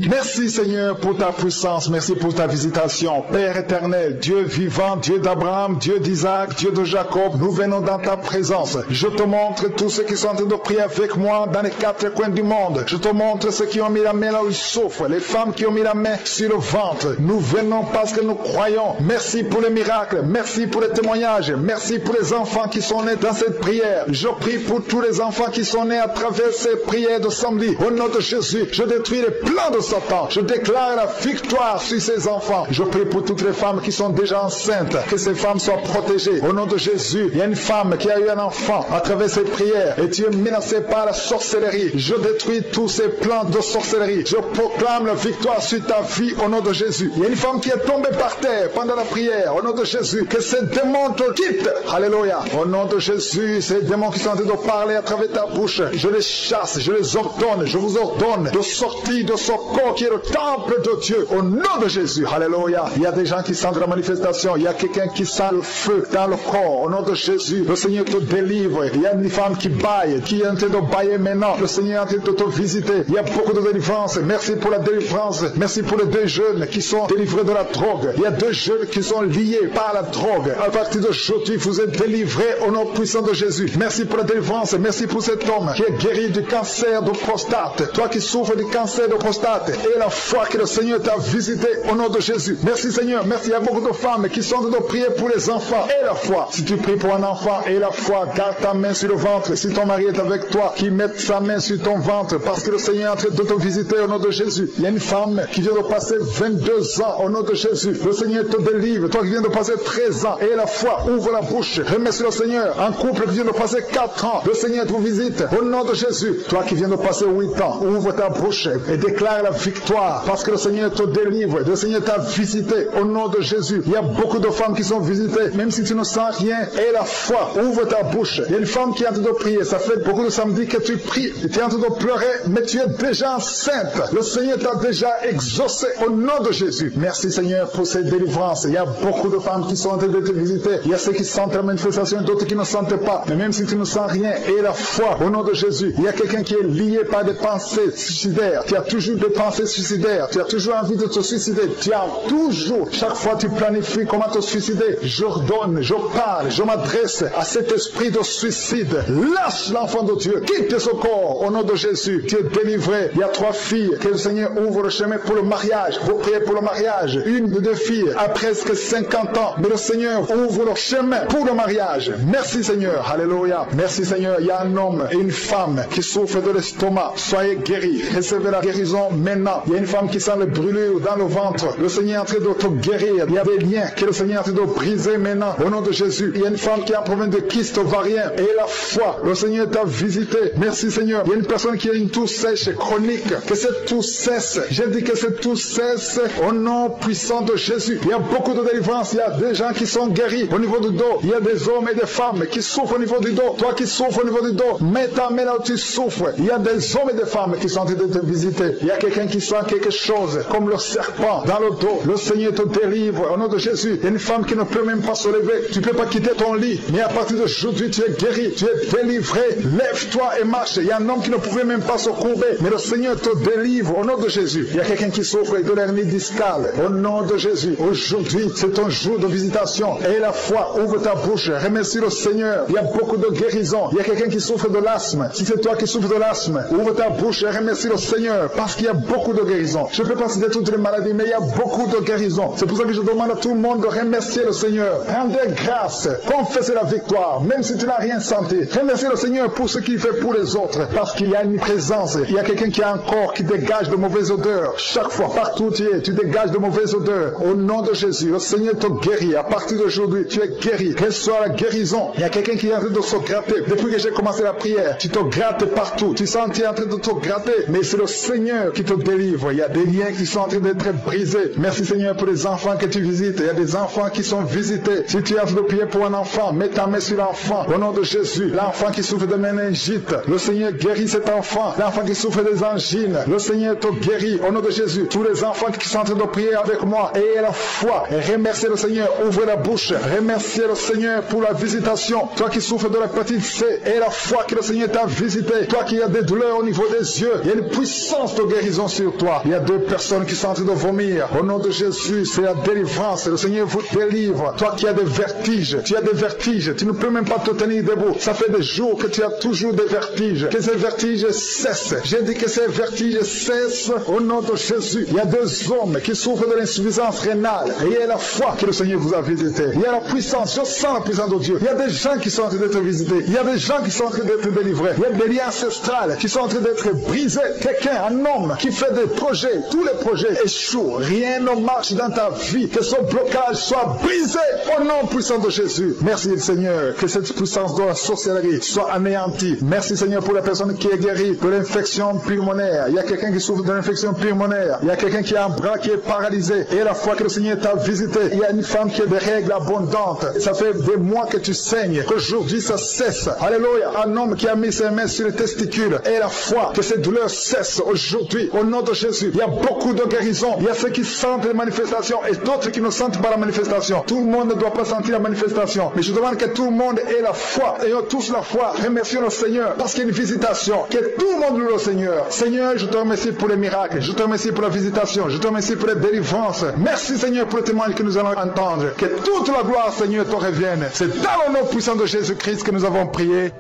Merci Seigneur pour ta puissance, merci pour ta visitation. Père éternel, Dieu vivant, Dieu d'Abraham, Dieu d'Isaac, Dieu de Jacob, nous venons dans ta présence. Je te montre tous ceux qui sont en train de prier avec moi dans les 4 coins du monde. Je te montre ceux qui ont mis la main là où ils souffrent, les femmes qui ont mis la main sur le ventre. Nous venons parce que nous croyons. Merci pour les miracles, merci pour les témoignages, merci pour les enfants qui sont nés dans cette prière. Je prie pour tous les enfants qui sont nés à travers ces prières de samedi. Au nom de Jésus, je détruis les plans de Satan. Je déclare la victoire sur ces enfants. Je prie pour toutes les femmes qui sont déjà enceintes, que ces femmes soient protégées. Au nom de Jésus, il y a une femme qui a eu un enfant à travers ces prières et tu es menacé par la sorcellerie. Je détruis tous ces plans de sorcellerie. Je proclame la victoire sur ta vie au nom de Jésus. Il y a une femme qui est tombée par terre pendant la prière. Au nom de Jésus, que ces démons te quittent. Alléluia. Au nom de Jésus, ces démons qui sont en train de parler à travers ta bouche, je les chasse, je les ordonne, je vous ordonne de sortir de ce corps qui est le temple de Dieu. Au nom de Jésus. Alléluia. Il y a des gens qui sentent la manifestation. Il y a quelqu'un qui sent le feu dans le corps. Au nom de Jésus, le Seigneur te délivre. Il y a une femme qui baille, qui est en train de bailler maintenant. Le Seigneur est en train de te visiter. Il y a beaucoup de délivrance. Merci pour la délivrance. Merci pour les 2 jeunes qui sont délivrés de la drogue. Il y a 2 jeunes qui sont liés par la drogue. À partir d'aujourd'hui, vous êtes délivrés au nom puissant de Jésus. Merci pour la délivrance. Merci pour cet homme qui est guéri du cancer de prostate. Toi qui souffres du cancer de prostate, et la foi que le Seigneur t'a visité au nom de Jésus. Merci Seigneur. Merci. Il y a beaucoup de femmes qui sont en train de prier pour les enfants. Et la foi. Si tu pries pour un enfant, et la foi, garde ta main sur le ventre. Si ton mari est avec toi, qu'il mette sa main sur ton ventre, parce que le Seigneur est en train de te visiter au nom de Jésus. Il y a une femme qui vient de passer 22 ans au nom de Jésus. Le Seigneur te délivre. Toi qui viens de passer 13 ans, et la foi, ouvre la bouche. Remercie le Seigneur. Un couple qui vient de passer 4 ans, le Seigneur te visite au nom de Jésus. Toi qui viens de passer 8 ans, ouvre ta bouche et déclare la victoire, parce que le Seigneur te délivre, le Seigneur t'a visité au nom de Jésus. Il y a beaucoup de femmes qui sont visitées, même si tu ne sens rien, et la foi, ouvre ta bouche. Il y a une femme qui est en train de prier, ça fait beaucoup de samedis que tu pries, tu es en train de pleurer, mais tu es déjà enceinte. Le Seigneur t'a déjà exaucé au nom de Jésus. Merci Seigneur pour cette délivrance. Il y a beaucoup de femmes qui sont en train de te visiter. Il y a ceux qui sentent la manifestation, d'autres qui ne sentent pas. Mais même si tu ne sens rien, et la foi au nom de Jésus, il y a quelqu'un qui est lié par des pensées suicidaires. Tu as toujours des pensées suicidaires. Tu as toujours envie de te suicider. Tu as toujours, chaque fois tu planifies comment te suicider. J'ordonne, je parle, je m'adresse à cet esprit de suicide. Lâche l'enfant de Dieu. Quitte ce corps au nom de Jésus. Tu es délivré. Il y a 3 filles que le Seigneur ouvre le chemin pour le mariage. Vous priez pour le mariage. Une de 2 filles a presque 50 ans. Mais le Seigneur ouvre le chemin pour le mariage. Merci Seigneur. Alléluia. Merci Seigneur. Il y a un homme et une femme qui souffrent de l'estomac. Soyez guéris. Recevez la guérison maintenant. Il y a une femme qui sent le brûlure dans le ventre. Le Seigneur est en train de te guérir. Il y a des liens que le Seigneur est en train de briser maintenant. Au nom de Jésus. Il y a une femme qui a un problème de kyste ovarien. Et la foi. Le Seigneur t'a visité. Merci Seigneur. Il y a une personne qui a une toux sèche chronique. Que cette toux cesse. J'ai dit que cette toux cesse au nom puissant de Jésus. Il y a beaucoup de délivrance. Il y a des gens qui sont guéris au niveau du dos. Il y a des hommes et des femmes qui souffrent au niveau du dos. Toi qui souffres au niveau du dos, mets ta main là où tu souffres. Il y a des hommes et des femmes qui sont en train de te visiter. Il y a quelqu'un qui sent quelque chose comme le serpent dans le dos. Le Seigneur te délivre au nom de Jésus. Il y a une femme qui ne peut même pas se lever. Tu ne peux pas quitter ton lit. Mais à partir d'aujourd'hui, tu es guéri. Tu es délivré. Lève-toi et marche. Il y a un homme qui ne pouvait même pas se courber. Mais le Seigneur te délivre au nom de Jésus. Il y a quelqu'un qui souffre de l'hernie discale. Au nom de Jésus. Aujourd'hui, c'est un jour de visitation. Et la foi, ouvre ta bouche. Remercie le Seigneur. Il y a beaucoup de guérison. Il y a quelqu'un qui souffre de l'asthme. Si c'est toi qui souffres de l'asthme, ouvre ta bouche et remercie le Seigneur. Parce qu'il y a beaucoup beaucoup de guérisons. Je ne peux pas citer toutes les maladies, mais il y a beaucoup de guérisons. C'est pour ça que je demande à tout le monde de remercier le Seigneur. Rendez grâce, confessez la victoire, même si tu n'as rien senti. Remerciez le Seigneur pour ce qu'il fait pour les autres, parce qu'il y a une présence. Il y a quelqu'un qui a un corps qui dégage de mauvaises odeurs. Chaque fois, partout où tu es, tu dégages de mauvaises odeurs. Au nom de Jésus, le Seigneur te guérit. À partir d'aujourd'hui, tu es guéri. Reçois la guérison. Il y a quelqu'un qui est en train de se gratter. Depuis que j'ai commencé la prière, tu te grattes partout. Tu sens que tu es en train de te gratter, mais c'est le Seigneur qui te délivre. Il y a des liens qui sont en train d'être brisés. Merci Seigneur pour les enfants que tu visites. Il y a des enfants qui sont visités. Si tu es en train de prier pour un enfant, mets ta main sur l'enfant. Au nom de Jésus, l'enfant qui souffre de méningite, le Seigneur guérit cet enfant. L'enfant qui souffre des angines, le Seigneur te guérit. Au nom de Jésus, tous les enfants qui sont en train de prier avec moi, ayez la foi et remerciez le Seigneur. Ouvrez la bouche. Remerciez le Seigneur pour la visitation. Toi qui souffres de l'hépatite C, ayez la foi que le Seigneur t'a visité. Toi qui as des douleurs au niveau des yeux, il y a une puissance de guérison sur toi. Il y a 2 personnes qui sont en train de vomir. Au nom de Jésus, c'est la délivrance. Le Seigneur vous délivre. Toi qui as des vertiges, tu as des vertiges. Tu ne peux même pas te tenir debout. Ça fait des jours que tu as toujours des vertiges. Que ces vertiges cessent. J'ai dit que ces vertiges cessent au nom de Jésus. Il y a 2 hommes qui souffrent de l'insuffisance rénale. Et il y a la foi que le Seigneur vous a visité. Il y a la puissance. Je sens la puissance de Dieu. Il y a des gens qui sont en train d'être visités. Il y a des gens qui sont en train d'être délivrés. Il y a des liens ancestrales qui sont en train d'être brisés. Quelqu'un, un homme qui fait des projets. Tous les projets échouent. Rien ne marche dans ta vie. Que ce blocage soit brisé au nom puissant de Jésus. Merci Seigneur. Que cette puissance de la sorcellerie soit anéantie. Merci Seigneur pour la personne qui est guérie de l'infection pulmonaire. Il y a quelqu'un qui souffre de l'infection pulmonaire. Il y a quelqu'un qui a un bras qui est paralysé. Et la fois que le Seigneur t'a visité, il y a une femme qui a des règles abondantes. Ça fait des mois que tu saignes. Qu'aujourd'hui ça cesse. Alléluia. Un homme qui a mis ses mains sur les testicules. Et la foi que cette douleur cesse aujourd'hui. Au nom de Jésus. Il y a beaucoup de guérisons. Il y a ceux qui sentent les manifestations et d'autres qui ne sentent pas la manifestation. Tout le monde ne doit pas sentir la manifestation. Mais je demande que tout le monde ait la foi. Ayons tous la foi. Remercions le Seigneur. Parce qu'il y a une visitation. Que tout le monde loue le Seigneur. Seigneur, je te remercie pour les miracles. Je te remercie pour la visitation. Je te remercie pour les délivrances. Merci Seigneur pour le témoignage que nous allons entendre. Que toute la gloire Seigneur te revienne. C'est dans le nom puissant de Jésus-Christ que nous avons prié.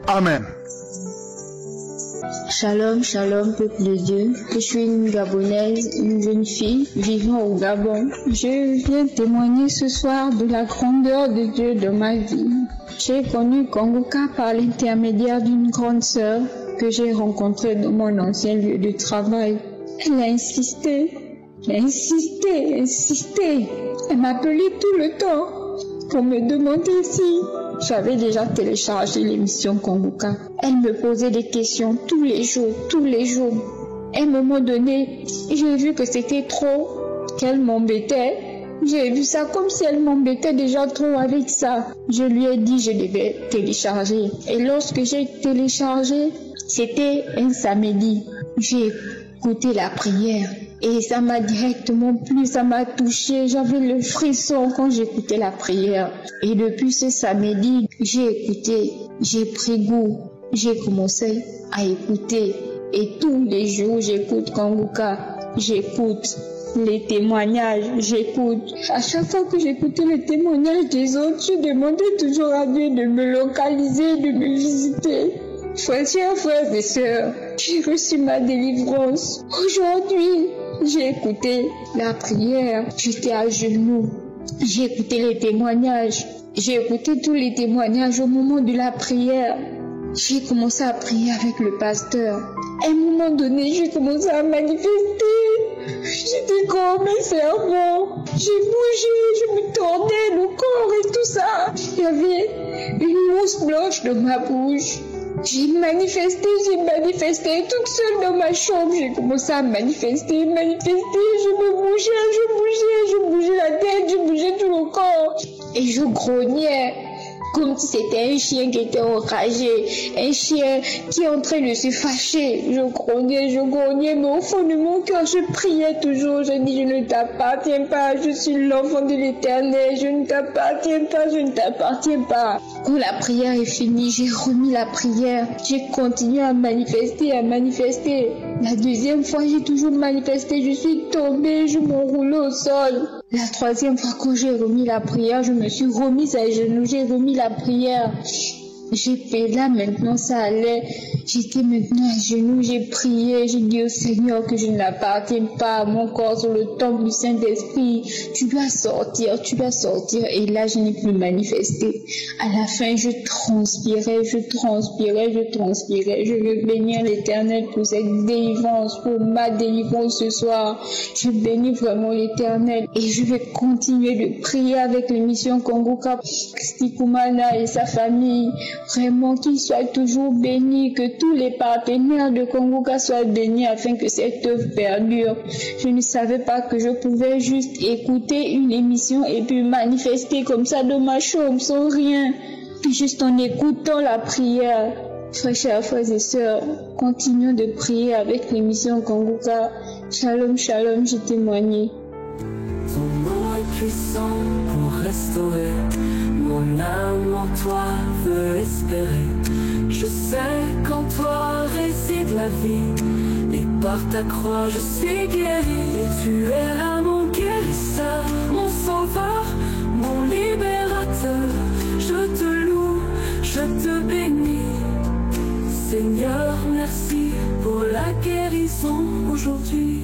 Amen. Shalom, shalom, peuple de Dieu. Je suis une Gabonaise, une jeune fille vivant au Gabon. Je viens témoigner ce soir de la grandeur de Dieu dans ma vie. J'ai connu Kongoka par l'intermédiaire d'une grande sœur que j'ai rencontrée dans mon ancien lieu de travail. Elle a insisté. Elle m'appelait tout le temps pour me demander si j'avais déjà téléchargé l'émission Kongoka. Elle me posait des questions tous les jours. À un moment donné, j'ai vu que c'était trop, qu'elle m'embêtait. J'ai vu ça comme si elle m'embêtait déjà trop avec ça. Je lui ai dit que je devais télécharger. Et lorsque j'ai téléchargé, c'était un samedi. J'ai écouté la prière. Et ça m'a directement plu, ça m'a touché. J'avais le frisson quand j'écoutais la prière. Et depuis ce samedi, j'ai écouté, j'ai pris goût. J'ai commencé à écouter. Et tous les jours, j'écoute Kongoka. J'écoute les témoignages, j'écoute. À chaque fois que j'écoutais les témoignages des autres, je demandais toujours à Dieu de me localiser, de me visiter. Frères et sœurs, j'ai reçu ma délivrance. Aujourd'hui, j'ai écouté la prière. J'étais à genoux. J'ai écouté les témoignages. J'ai écouté tous les témoignages au moment de la prière. J'ai commencé à prier avec le pasteur. À un moment donné, j'ai commencé à manifester. J'étais comme un serpent. J'ai bougé, je me tordais le corps et tout ça. Il y avait une mousse blanche dans ma bouche. J'ai manifesté toute seule dans ma chambre. J'ai commencé à manifester. Je me bougeais, je bougeais la tête, je bougeais tout le corps. Et je grognais. Comme si c'était un chien qui était enragé, un chien qui est en train de se fâcher. Je grognais, mais au fond de mon cœur, je priais toujours. Je dis, je ne t'appartiens pas, je suis l'enfant de l'Éternel, je ne t'appartiens pas. Quand la prière est finie, j'ai remis la prière. J'ai continué à manifester. La deuxième fois, j'ai toujours manifesté. Je suis tombée, je m'enroulais au sol. La troisième fois, quand j'ai remis la prière, je me suis remise à genoux, j'ai remis la prière. Là maintenant ça allait. J'étais maintenant à genoux, j'ai prié, j'ai dit au Seigneur que je n'appartiens pas à mon corps sur le temple du Saint-Esprit. Tu dois sortir. Et là, je n'ai plus manifesté. À la fin, je transpirais. Je veux bénir l'Éternel pour cette délivrance, pour ma délivrance ce soir. Je bénis vraiment l'Éternel et je vais continuer de prier avec l'émission Kongoka, Christy Koumana et sa famille. Vraiment qu'ils soient toujours bénis, que tous les partenaires de Kongoka soient bénis afin que cette œuvre perdure. Je ne savais pas que je pouvais juste écouter une émission et puis manifester comme ça de ma chambre sans rien, puis juste en écoutant la prière. Chers frères et sœurs, continuons de prier avec l'émission Kongoka. Shalom, shalom, j'ai témoigné. Ton nom est puissant pour restaurer. Mon âme en toi veut espérer. Je sais qu'en toi réside la vie. Et par ta croix je suis guéri. Et tu es là mon guérisseur, mon sauveur, mon libérateur. Je te loue, je te bénis. Seigneur, merci pour la guérison aujourd'hui.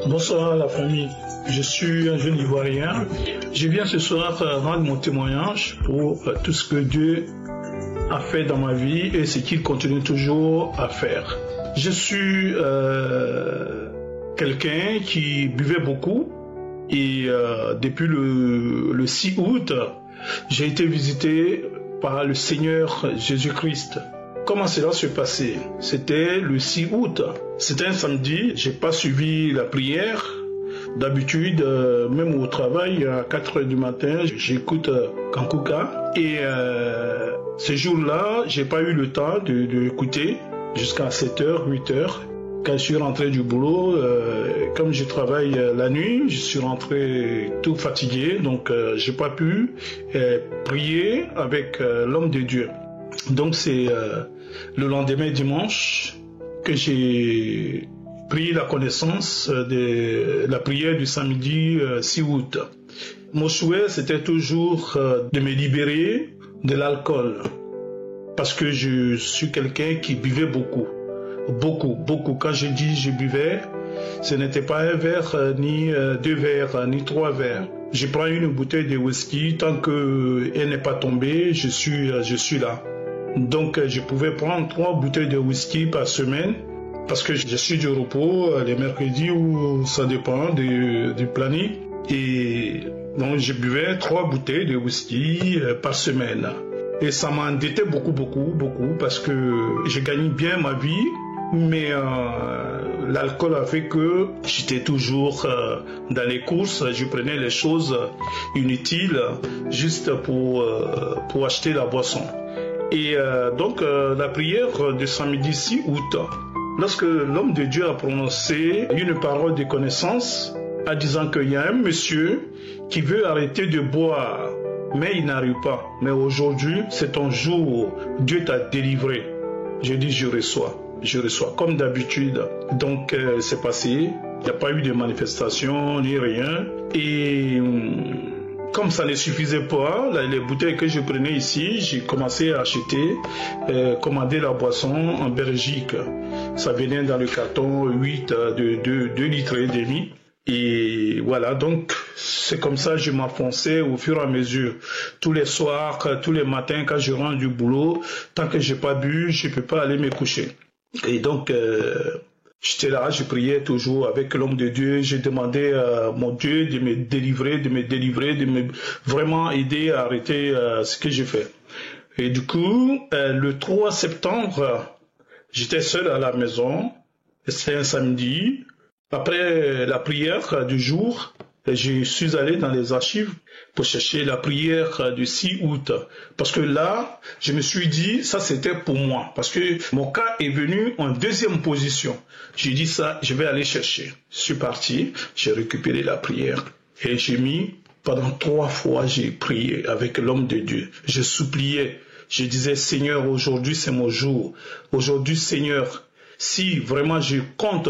Bonsoir la famille, je suis un jeune Ivoirien. Je viens ce soir rendre mon témoignage pour tout ce que Dieu a fait dans ma vie et ce qu'il continue toujours à faire. Je suis quelqu'un qui buvait beaucoup et depuis le 6 août, j'ai été visité par le Seigneur Jésus-Christ. Comment cela se passait? C'était le 6 août. C'était un samedi, j'ai pas suivi la prière. D'habitude, même au travail, à 4h du matin, j'écoute Kankuka. Et ce jour-là, j'ai pas eu le temps d'écouter jusqu'à 7h, 8h. Quand je suis rentré du boulot, comme je travaille la nuit, je suis rentré tout fatigué, donc j'ai pas pu prier avec l'homme de Dieu. Donc c'est le lendemain dimanche que j'ai pris la connaissance de la prière du samedi 6 août. Mon souhait, c'était toujours de me libérer de l'alcool, parce que je suis quelqu'un qui buvait beaucoup. Beaucoup. Quand je dis je buvais, ce n'était pas un verre, ni 2 verres, ni 3 verres. Je prends une bouteille de whisky, tant qu'elle n'est pas tombée, je suis là. Donc je pouvais prendre 3 bouteilles de whisky par semaine, parce que je suis du repos les mercredis, ou ça dépend du planning. Et donc je buvais 3 bouteilles de whisky par semaine. Et ça m'endettait beaucoup, parce que je gagnais bien ma vie, mais l'alcool a fait que j'étais toujours dans les courses, je prenais les choses inutiles juste pour acheter la boisson. Et donc la prière de samedi 6 août, lorsque l'homme de Dieu a prononcé une parole de connaissance en disant qu'il y a un monsieur qui veut arrêter de boire, mais il n'arrive pas. Mais aujourd'hui, c'est ton jour. Dieu t'a délivré. Je dis, je reçois comme d'habitude. Donc, c'est passé. Il n'y a pas eu de manifestation ni rien. Et comme ça ne suffisait pas, les bouteilles que je prenais ici, j'ai commencé à acheter, commander la boisson en Belgique. Ça venait dans le carton 8 de 2 litres et demi. Et voilà, donc c'est comme ça que je m'enfonçais au fur et à mesure. Tous les soirs, tous les matins, quand je rentre du boulot, tant que j'ai pas bu, je peux pas aller me coucher. Et donc, j'étais là, je priais toujours avec l'homme de Dieu. J'ai demandé à mon Dieu de me délivrer, de me vraiment aider à arrêter ce que j'ai fait. Et du coup, le 3 septembre, j'étais seul à la maison. C'était un samedi. Après la prière du jour, je suis allé dans les archives pour chercher la prière du 6 août. Parce que là, je me suis dit, ça c'était pour moi. Parce que mon cas est venu en 2e position. J'ai dit ça, je vais aller chercher. Je suis parti, j'ai récupéré la prière. Et j'ai mis, pendant 3 fois, j'ai prié avec l'homme de Dieu. Je suppliais. Je disais, Seigneur, aujourd'hui c'est mon jour. Aujourd'hui, Seigneur, si vraiment je compte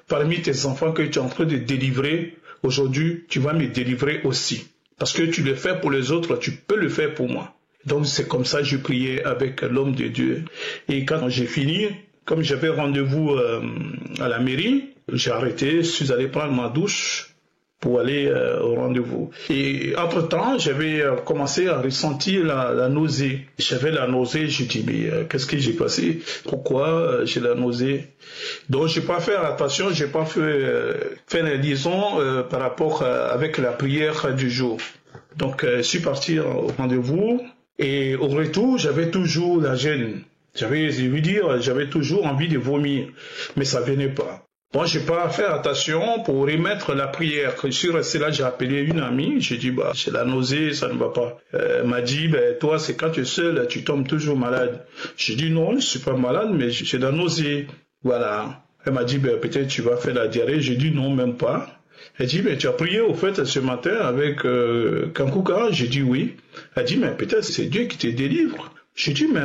parmi tes enfants que tu es en train de délivrer, aujourd'hui, tu vas me délivrer aussi. Parce que tu le fais pour les autres, tu peux le faire pour moi. Donc c'est comme ça que je priais avec l'homme de Dieu. Et quand j'ai fini, comme j'avais rendez-vous à la mairie, j'ai arrêté, je suis allé prendre ma douche pour aller au rendez-vous. Et entre-temps, j'avais commencé à ressentir la nausée. J'avais la nausée, je dis, mais qu'est-ce que j'ai passé? Pourquoi j'ai la nausée? Donc, j'ai pas fait attention, j'ai pas fait la liaison par rapport avec la prière du jour. Donc, je suis parti au rendez-vous et au retour, j'avais toujours la gêne. J'avais toujours envie de vomir, mais ça venait pas. Bon, j'ai pas fait attention pour remettre la prière. Je suis resté là, j'ai appelé une amie, j'ai dit, j'ai la nausée, ça ne va pas. Elle m'a dit, toi, c'est quand tu es seul, tu tombes toujours malade. J'ai dit, non, je suis pas malade, mais j'ai la nausée. Voilà. Elle m'a dit, peut-être tu vas faire la diarrhée. J'ai dit, non, même pas. Elle dit, tu as prié au fait ce matin avec Kankuka? J'ai dit, oui. Elle dit, mais peut-être c'est Dieu qui te délivre. J'ai dit, mais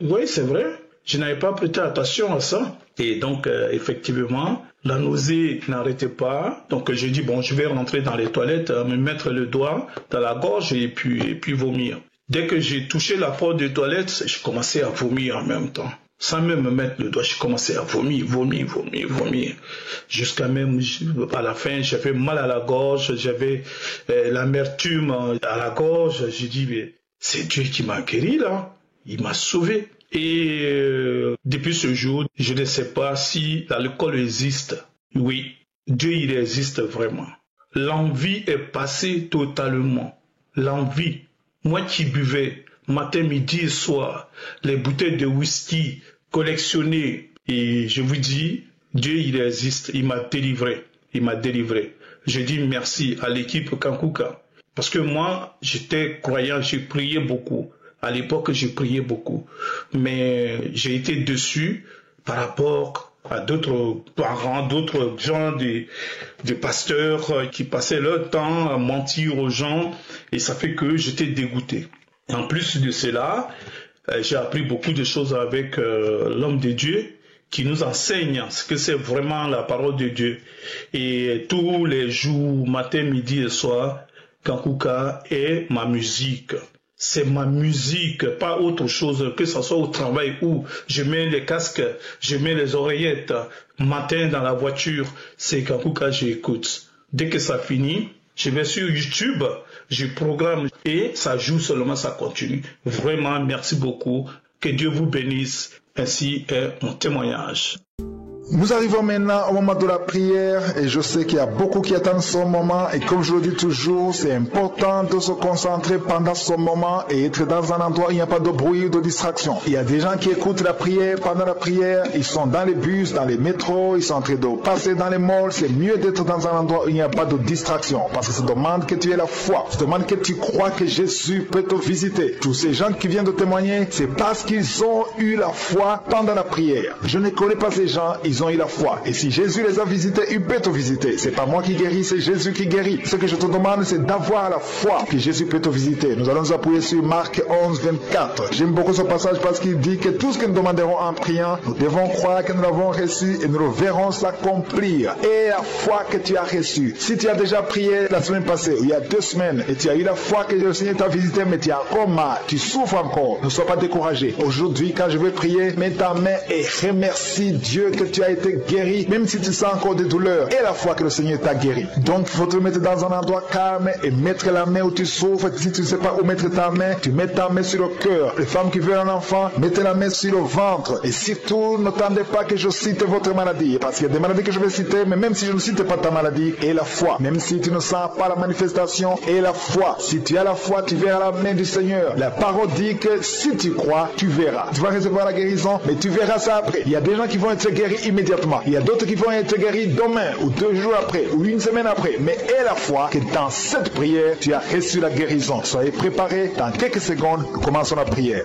oui, c'est vrai. Je n'avais pas prêté attention à ça. Et donc, effectivement, la nausée n'arrêtait pas. Donc, j'ai dit, je vais rentrer dans les toilettes, me mettre le doigt dans la gorge et puis vomir. Dès que j'ai touché la porte des toilettes, je commençais à vomir en même temps. Sans même me mettre le doigt, je commençais à vomir. Jusqu'à même, à la fin, j'avais mal à la gorge, j'avais l'amertume à la gorge. J'ai dit, mais c'est Dieu qui m'a guéri là. Il m'a sauvé. Et depuis ce jour, je ne sais pas si l'alcool existe. Oui, Dieu il existe vraiment. L'envie est passée totalement. L'envie. Moi qui buvais matin, midi et soir les bouteilles de whisky collectionnées, et je vous dis, Dieu il existe. Il m'a délivré. Je dis merci à l'équipe Kankuka. Parce que moi, j'étais croyant, j'ai prié beaucoup. À l'époque, j'ai prié beaucoup, mais j'ai été déçu par rapport à d'autres parents, d'autres gens, des pasteurs qui passaient leur temps à mentir aux gens, et ça fait que j'étais dégoûté. Et en plus de cela, j'ai appris beaucoup de choses avec l'homme de Dieu qui nous enseigne ce que c'est vraiment la parole de Dieu. Et tous les jours, matin, midi et soir, Kankuka est ma musique. C'est ma musique, pas autre chose, que ce soit au travail où je mets les casques, je mets les oreillettes, matin dans la voiture, c'est Kankuka j'écoute. Dès que ça finit, je vais sur YouTube, je programme et ça joue seulement, ça continue. Vraiment, merci beaucoup. Que Dieu vous bénisse. Ainsi est mon témoignage. Nous arrivons maintenant au moment de la prière et je sais qu'il y a beaucoup qui attendent ce moment et comme je le dis toujours, c'est important de se concentrer pendant ce moment et être dans un endroit où il n'y a pas de bruit ou de distraction. Il y a des gens qui écoutent la prière pendant la prière, ils sont dans les bus, dans les métros, ils sont en train de passer dans les malls. C'est mieux d'être dans un endroit où il n'y a pas de distraction parce que ça demande que tu aies la foi, ça demande que tu crois que Jésus peut te visiter. Tous ces gens qui viennent de témoigner, c'est parce qu'ils ont eu la foi pendant la prière. Je ne connais pas ces gens, ils ont eu la foi. Et si Jésus les a visités, il peut te visiter. C'est pas moi qui guéris, c'est Jésus qui guérit. Ce que je te demande, c'est d'avoir la foi que Jésus peut te visiter. Nous allons nous appuyer sur Marc 11, 24. J'aime beaucoup ce passage parce qu'il dit que tout ce que nous demanderons en priant, nous devons croire que nous l'avons reçu et nous le verrons s'accomplir. Et la foi que tu as reçue. Si tu as déjà prié la semaine passée, ou il y a 2 semaines, et tu as eu la foi que le Seigneur t'a visité, mais tu as encore mal, tu souffres encore, ne sois pas découragé. Aujourd'hui, quand je vais prier, mets ta main et remercie Dieu que tu as été guéri, même si tu sens encore des douleurs, et la foi que le Seigneur t'a guéri. Donc, il faut te mettre dans un endroit calme et mettre la main où tu souffres. Si tu ne sais pas où mettre ta main, tu mets ta main sur le cœur. Les femmes qui veulent un enfant, mettez la main sur le ventre. Et surtout, n'attendez pas que je cite votre maladie, parce qu'il y a des maladies que je vais citer, mais même si je ne cite pas ta maladie, et la foi, même si tu ne sens pas la manifestation, et la foi, si tu as la foi, tu verras la main du Seigneur. La parole dit que si tu crois, tu verras. Tu vas recevoir la guérison, mais tu verras ça après. Il y a des gens qui vont être guéris immédiatement. Il y a d'autres qui vont être guéris demain, ou 2 jours après, ou 1 semaine après. Mais aie la foi que dans cette prière, tu as reçu la guérison. Soyez préparés. Dans quelques secondes, nous commençons la prière.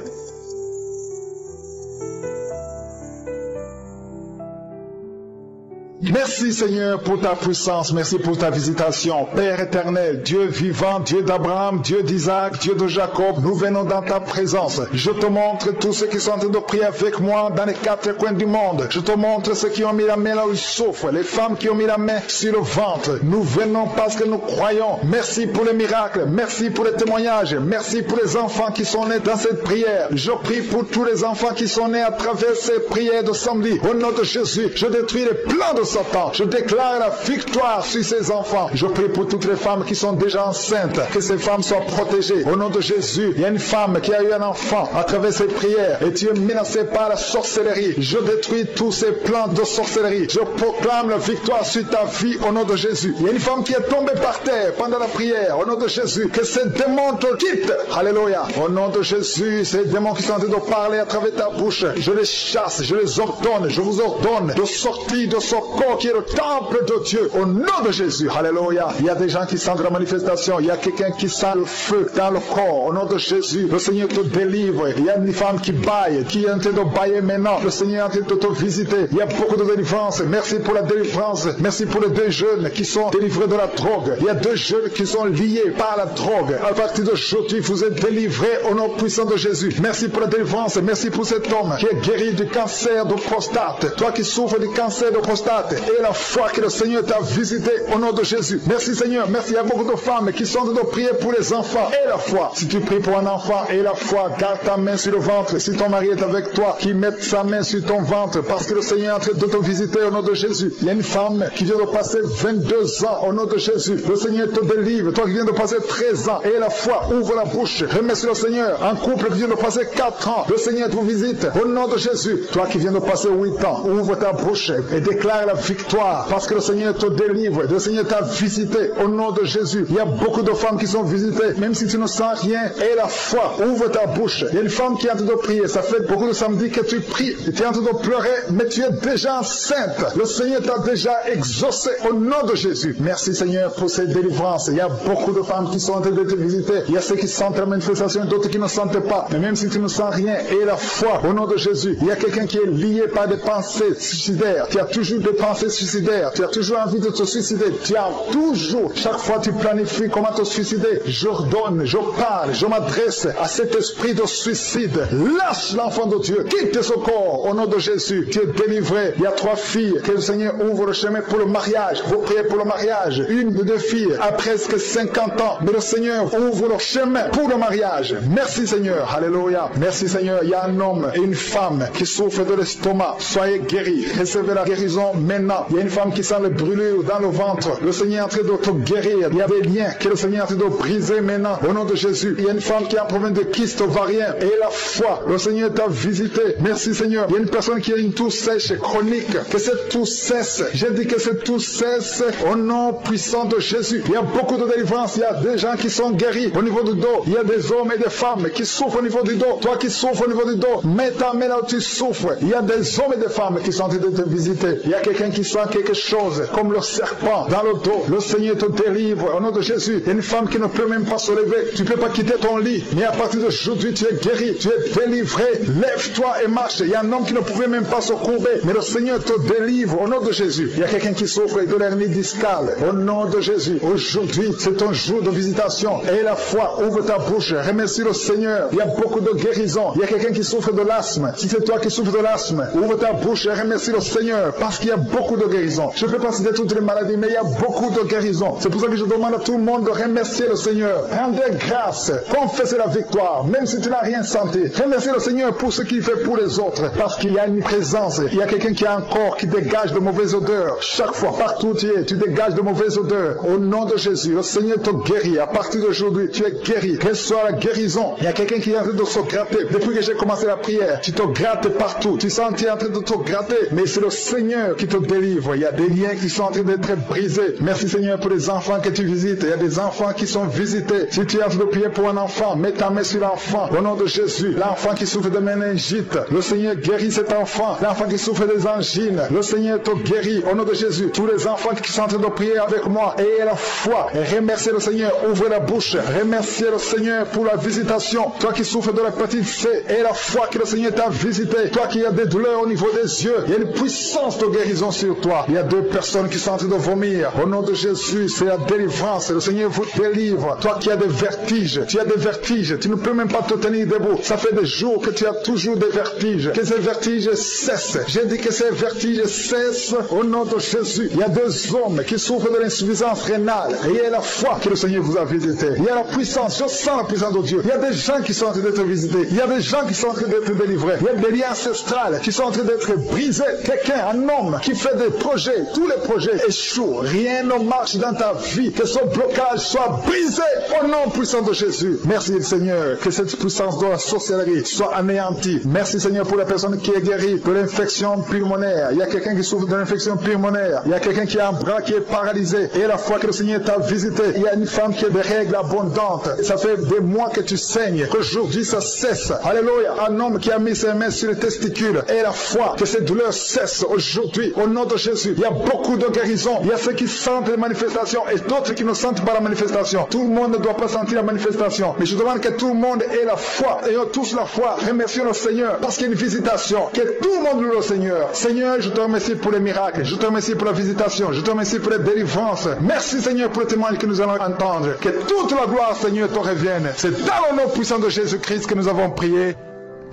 Merci Seigneur pour ta puissance, merci pour ta visitation. Père éternel, Dieu vivant, Dieu d'Abraham, Dieu d'Isaac, Dieu de Jacob, nous venons dans ta présence. Je te montre tous ceux qui sont en train de prier avec moi dans les 4 coins du monde. Je te montre ceux qui ont mis la main là où ils souffrent, les femmes qui ont mis la main sur le ventre. Nous venons parce que nous croyons. Merci pour les miracles, merci pour les témoignages, merci pour les enfants qui sont nés dans cette prière. Je prie pour tous les enfants qui sont nés à travers ces prières de samedi. Au nom de Jésus, je détruis les plans de Satan. Je déclare la victoire sur ces enfants. Je prie pour toutes les femmes qui sont déjà enceintes, que ces femmes soient protégées. Au nom de Jésus, il y a une femme qui a eu un enfant à travers ces prières et tu es menacé par la sorcellerie. Je détruis tous ces plans de sorcellerie. Je proclame la victoire sur ta vie au nom de Jésus. Il y a une femme qui est tombée par terre pendant la prière. Au nom de Jésus, que ces démons te quittent. Alléluia. Au nom de Jésus, ces démons qui sont en train de parler à travers ta bouche, je les chasse, je les ordonne, je vous ordonne de sortir de ce corps qui est le temple de Dieu. Au nom de Jésus. Alléluia. Il y a des gens qui sentent la manifestation. Il y a quelqu'un qui sent le feu dans le corps. Au nom de Jésus, le Seigneur te délivre. Il y a une femme qui baille, qui est en train de bailler maintenant. Le Seigneur est en train de te visiter. Il y a beaucoup de délivrance. Merci pour la délivrance. Merci pour les 2 jeunes qui sont délivrés de la drogue. Il y a 2 jeunes qui sont liés par la drogue. À partir d'aujourd'hui, vous êtes délivrés au nom puissant de Jésus. Merci pour la délivrance. Merci pour cet homme qui est guéri du cancer de prostate. Toi qui souffres du cancer de prostate et la foi que le Seigneur t'a visité au nom de Jésus. Merci Seigneur. Merci. Il y a beaucoup de femmes qui sont en train de prier pour les enfants et la foi. Si tu pries pour un enfant et la foi, garde ta main sur le ventre. Si ton mari est avec toi, qu'il mette sa main sur ton ventre parce que le Seigneur est en train de te visiter au nom de Jésus. Il y a une femme qui vient de passer 22 ans au nom de Jésus. Le Seigneur te délivre. Toi qui viens de passer 13 ans et la foi, ouvre la bouche. Remercie le Seigneur. Un couple qui vient de passer 4 ans, le Seigneur te visite au nom de Jésus. Toi qui viens de passer 8 ans, ouvre ta bouche et déclare la victoire parce que le Seigneur te délivre. Le Seigneur t'a visité au nom de Jésus. Il y a beaucoup de femmes qui sont visitées, même si tu ne sens rien. Et la foi, ouvre ta bouche. Il y a une femme qui est en train de prier. Ça fait beaucoup de samedis que tu pries. Tu es en train de pleurer, mais tu es déjà enceinte. Le Seigneur t'a déjà exaucé au nom de Jésus. Merci Seigneur pour cette délivrance. Il y a beaucoup de femmes qui sont en train de te visiter. Il y a ceux qui sentent la manifestation, d'autres qui ne sentent pas. Mais même si tu ne sens rien, et la foi au nom de Jésus, il y a quelqu'un qui est lié par des pensées suicidaires. Tu as toujours des pensées suicidaires. Tu as toujours envie de te suicider. Tu as toujours, chaque fois tu planifies comment te suicider. J'ordonne, je parle, je m'adresse à cet esprit de suicide. Lâche l'enfant de Dieu. Quitte ce corps au nom de Jésus. Tu es délivré. Il y a 3 filles que le Seigneur ouvre le chemin pour le mariage. Vous priez pour le mariage. Une de 2 filles a presque 50 ans. Mais le Seigneur ouvre le chemin pour le mariage. Merci Seigneur. Alléluia. Merci Seigneur. Il y a un homme et une femme qui souffrent de l'estomac. Soyez guéris. Recevez la guérison maintenant. Il y a une femme qui sent le brûlure dans le ventre. Le Seigneur est en train de te guérir. Il y a des liens que le Seigneur est en train de briser maintenant. Au nom de Jésus. Il y a une femme qui a un problème de kyste ovarien. Et la foi. Le Seigneur t'a visité. Merci Seigneur. Il y a une personne qui a une toux sèche chronique. Que cette toux cesse. J'ai dit que cette toux cesse au nom puissant de Jésus. Il y a beaucoup de délivrance. Il y a des gens qui sont guéris au niveau du dos. Il y a des hommes et des femmes qui souffrent au niveau du dos. Toi qui souffres au niveau du dos, mets ta main là où tu souffres. Il y a des hommes et des femmes qui sont en train de te visiter. Il y a quelqu'un qui sent quelque chose comme le serpent dans le dos. Le Seigneur te délivre au nom de Jésus. Il y a une femme qui ne peut même pas se lever. Tu ne peux pas quitter ton lit. Mais à partir d'aujourd'hui, tu es guéri. Tu es délivré. Lève-toi et marche. Il y a un homme qui ne pouvait même pas se courber. Mais le Seigneur te délivre au nom de Jésus. Il y a quelqu'un qui souffre de l'hernie discale. Au nom de Jésus. Aujourd'hui, c'est un jour de visitation. Et la foi, ouvre ta bouche. Remercie le Seigneur. Il y a beaucoup de guérison. Il y a quelqu'un qui souffre de l'asthme. Si c'est toi qui souffres de l'asthme, ouvre ta bouche et remercie le Seigneur. Parce qu'il y a beaucoup de guérison. Je ne peux pas citer toutes les maladies, mais il y a beaucoup de guérison. C'est pour ça que je demande à tout le monde de remercier le Seigneur. Rendez grâce. Confessez la victoire. Même si tu n'as rien senti. Remercie le Seigneur pour ce qu'il fait pour les autres. Parce qu'il y a une présence. Il y a quelqu'un qui a un corps qui dégage de mauvaises odeurs. Chaque fois, partout où tu es, tu dégages de mauvaises odeurs. Au nom de Jésus, le Seigneur te guérit. À partir d'aujourd'hui, tu es guéri. Quelle soit la guérison. Il y a quelqu'un qui est en train de se gratter. Depuis que j'ai commencé la prière, tu te grattes partout. Tu sens que tu es en train de te gratter. Mais c'est le Seigneur qui te délivre. Il y a des liens qui sont en train d'être brisés. Merci Seigneur pour les enfants que tu visites. Il y a des enfants qui sont visités. Si tu es en train de prier pour un enfant, mets ta main sur l'enfant. Au nom de Jésus, l'enfant qui souffre de méningite, le Seigneur guérit cet enfant. L'enfant qui souffre des angines, le Seigneur te guérit. Au nom de Jésus, tous les enfants qui sont en train de prier avec moi, ayez la foi. Et remerciez le Seigneur. Ouvrez la bouche. Remerciez le Seigneur pour la visitation. Toi qui souffres de la petite C, et la foi que le Seigneur t'a visité. Toi qui as des douleurs au niveau des yeux, il y a une puissance de guérison guérison sur toi. Il y a 2 personnes qui sont en train de vomir. Au nom de Jésus, c'est la délivrance. Le Seigneur vous délivre. Toi qui as des vertiges, tu as des vertiges. Tu ne peux même pas te tenir debout. Ça fait des jours que tu as toujours des vertiges. Que ces vertiges cessent. J'ai dit que ces vertiges cessent au nom de Jésus. Il y a 2 hommes qui souffrent de l'insuffisance rénale. Et il y a la foi que le Seigneur vous a visité. Il y a la puissance. Je sens la puissance de Dieu. Il y a des gens qui sont en train d'être visités. Il y a des gens qui sont en train d'être délivrés. Il y a des liens ancestrales qui sont en train d'être brisés. Quelqu'un, un homme qui fait des projets, tous les projets échouent. Rien ne marche dans ta vie. Que ce blocage soit brisé au nom puissant de Jésus. Merci Seigneur. Que cette puissance de la sorcellerie soit anéantie. Merci Seigneur pour la personne qui est guérie de l'infection pulmonaire. Il y a quelqu'un qui souffre de l'infection pulmonaire. Il y a quelqu'un qui a un bras qui est paralysé. Et la fois que le Seigneur t'a visité, il y a une femme qui a des règles abondantes. Ça fait des mois que tu saignes. Qu'aujourd'hui ça cesse. Alléluia. Un homme qui a mis ses mains sur les testicules. Et la foi que ces douleurs cessent aujourd'hui. Au nom de Jésus. Il y a beaucoup de guérisons. Il y a ceux qui sentent les manifestations et d'autres qui ne sentent pas la manifestation. Tout le monde ne doit pas sentir la manifestation. Mais je demande que tout le monde ait la foi. Ayons tous la foi. Remercions le Seigneur. Parce qu'il y a une visitation. Que tout le monde loue le Seigneur. Seigneur, je te remercie pour les miracles. Je te remercie pour la visitation. Je te remercie pour les délivrances. Merci Seigneur pour le témoignage que nous allons entendre. Que toute la gloire Seigneur te revienne. C'est dans le nom puissant de Jésus-Christ que nous avons prié.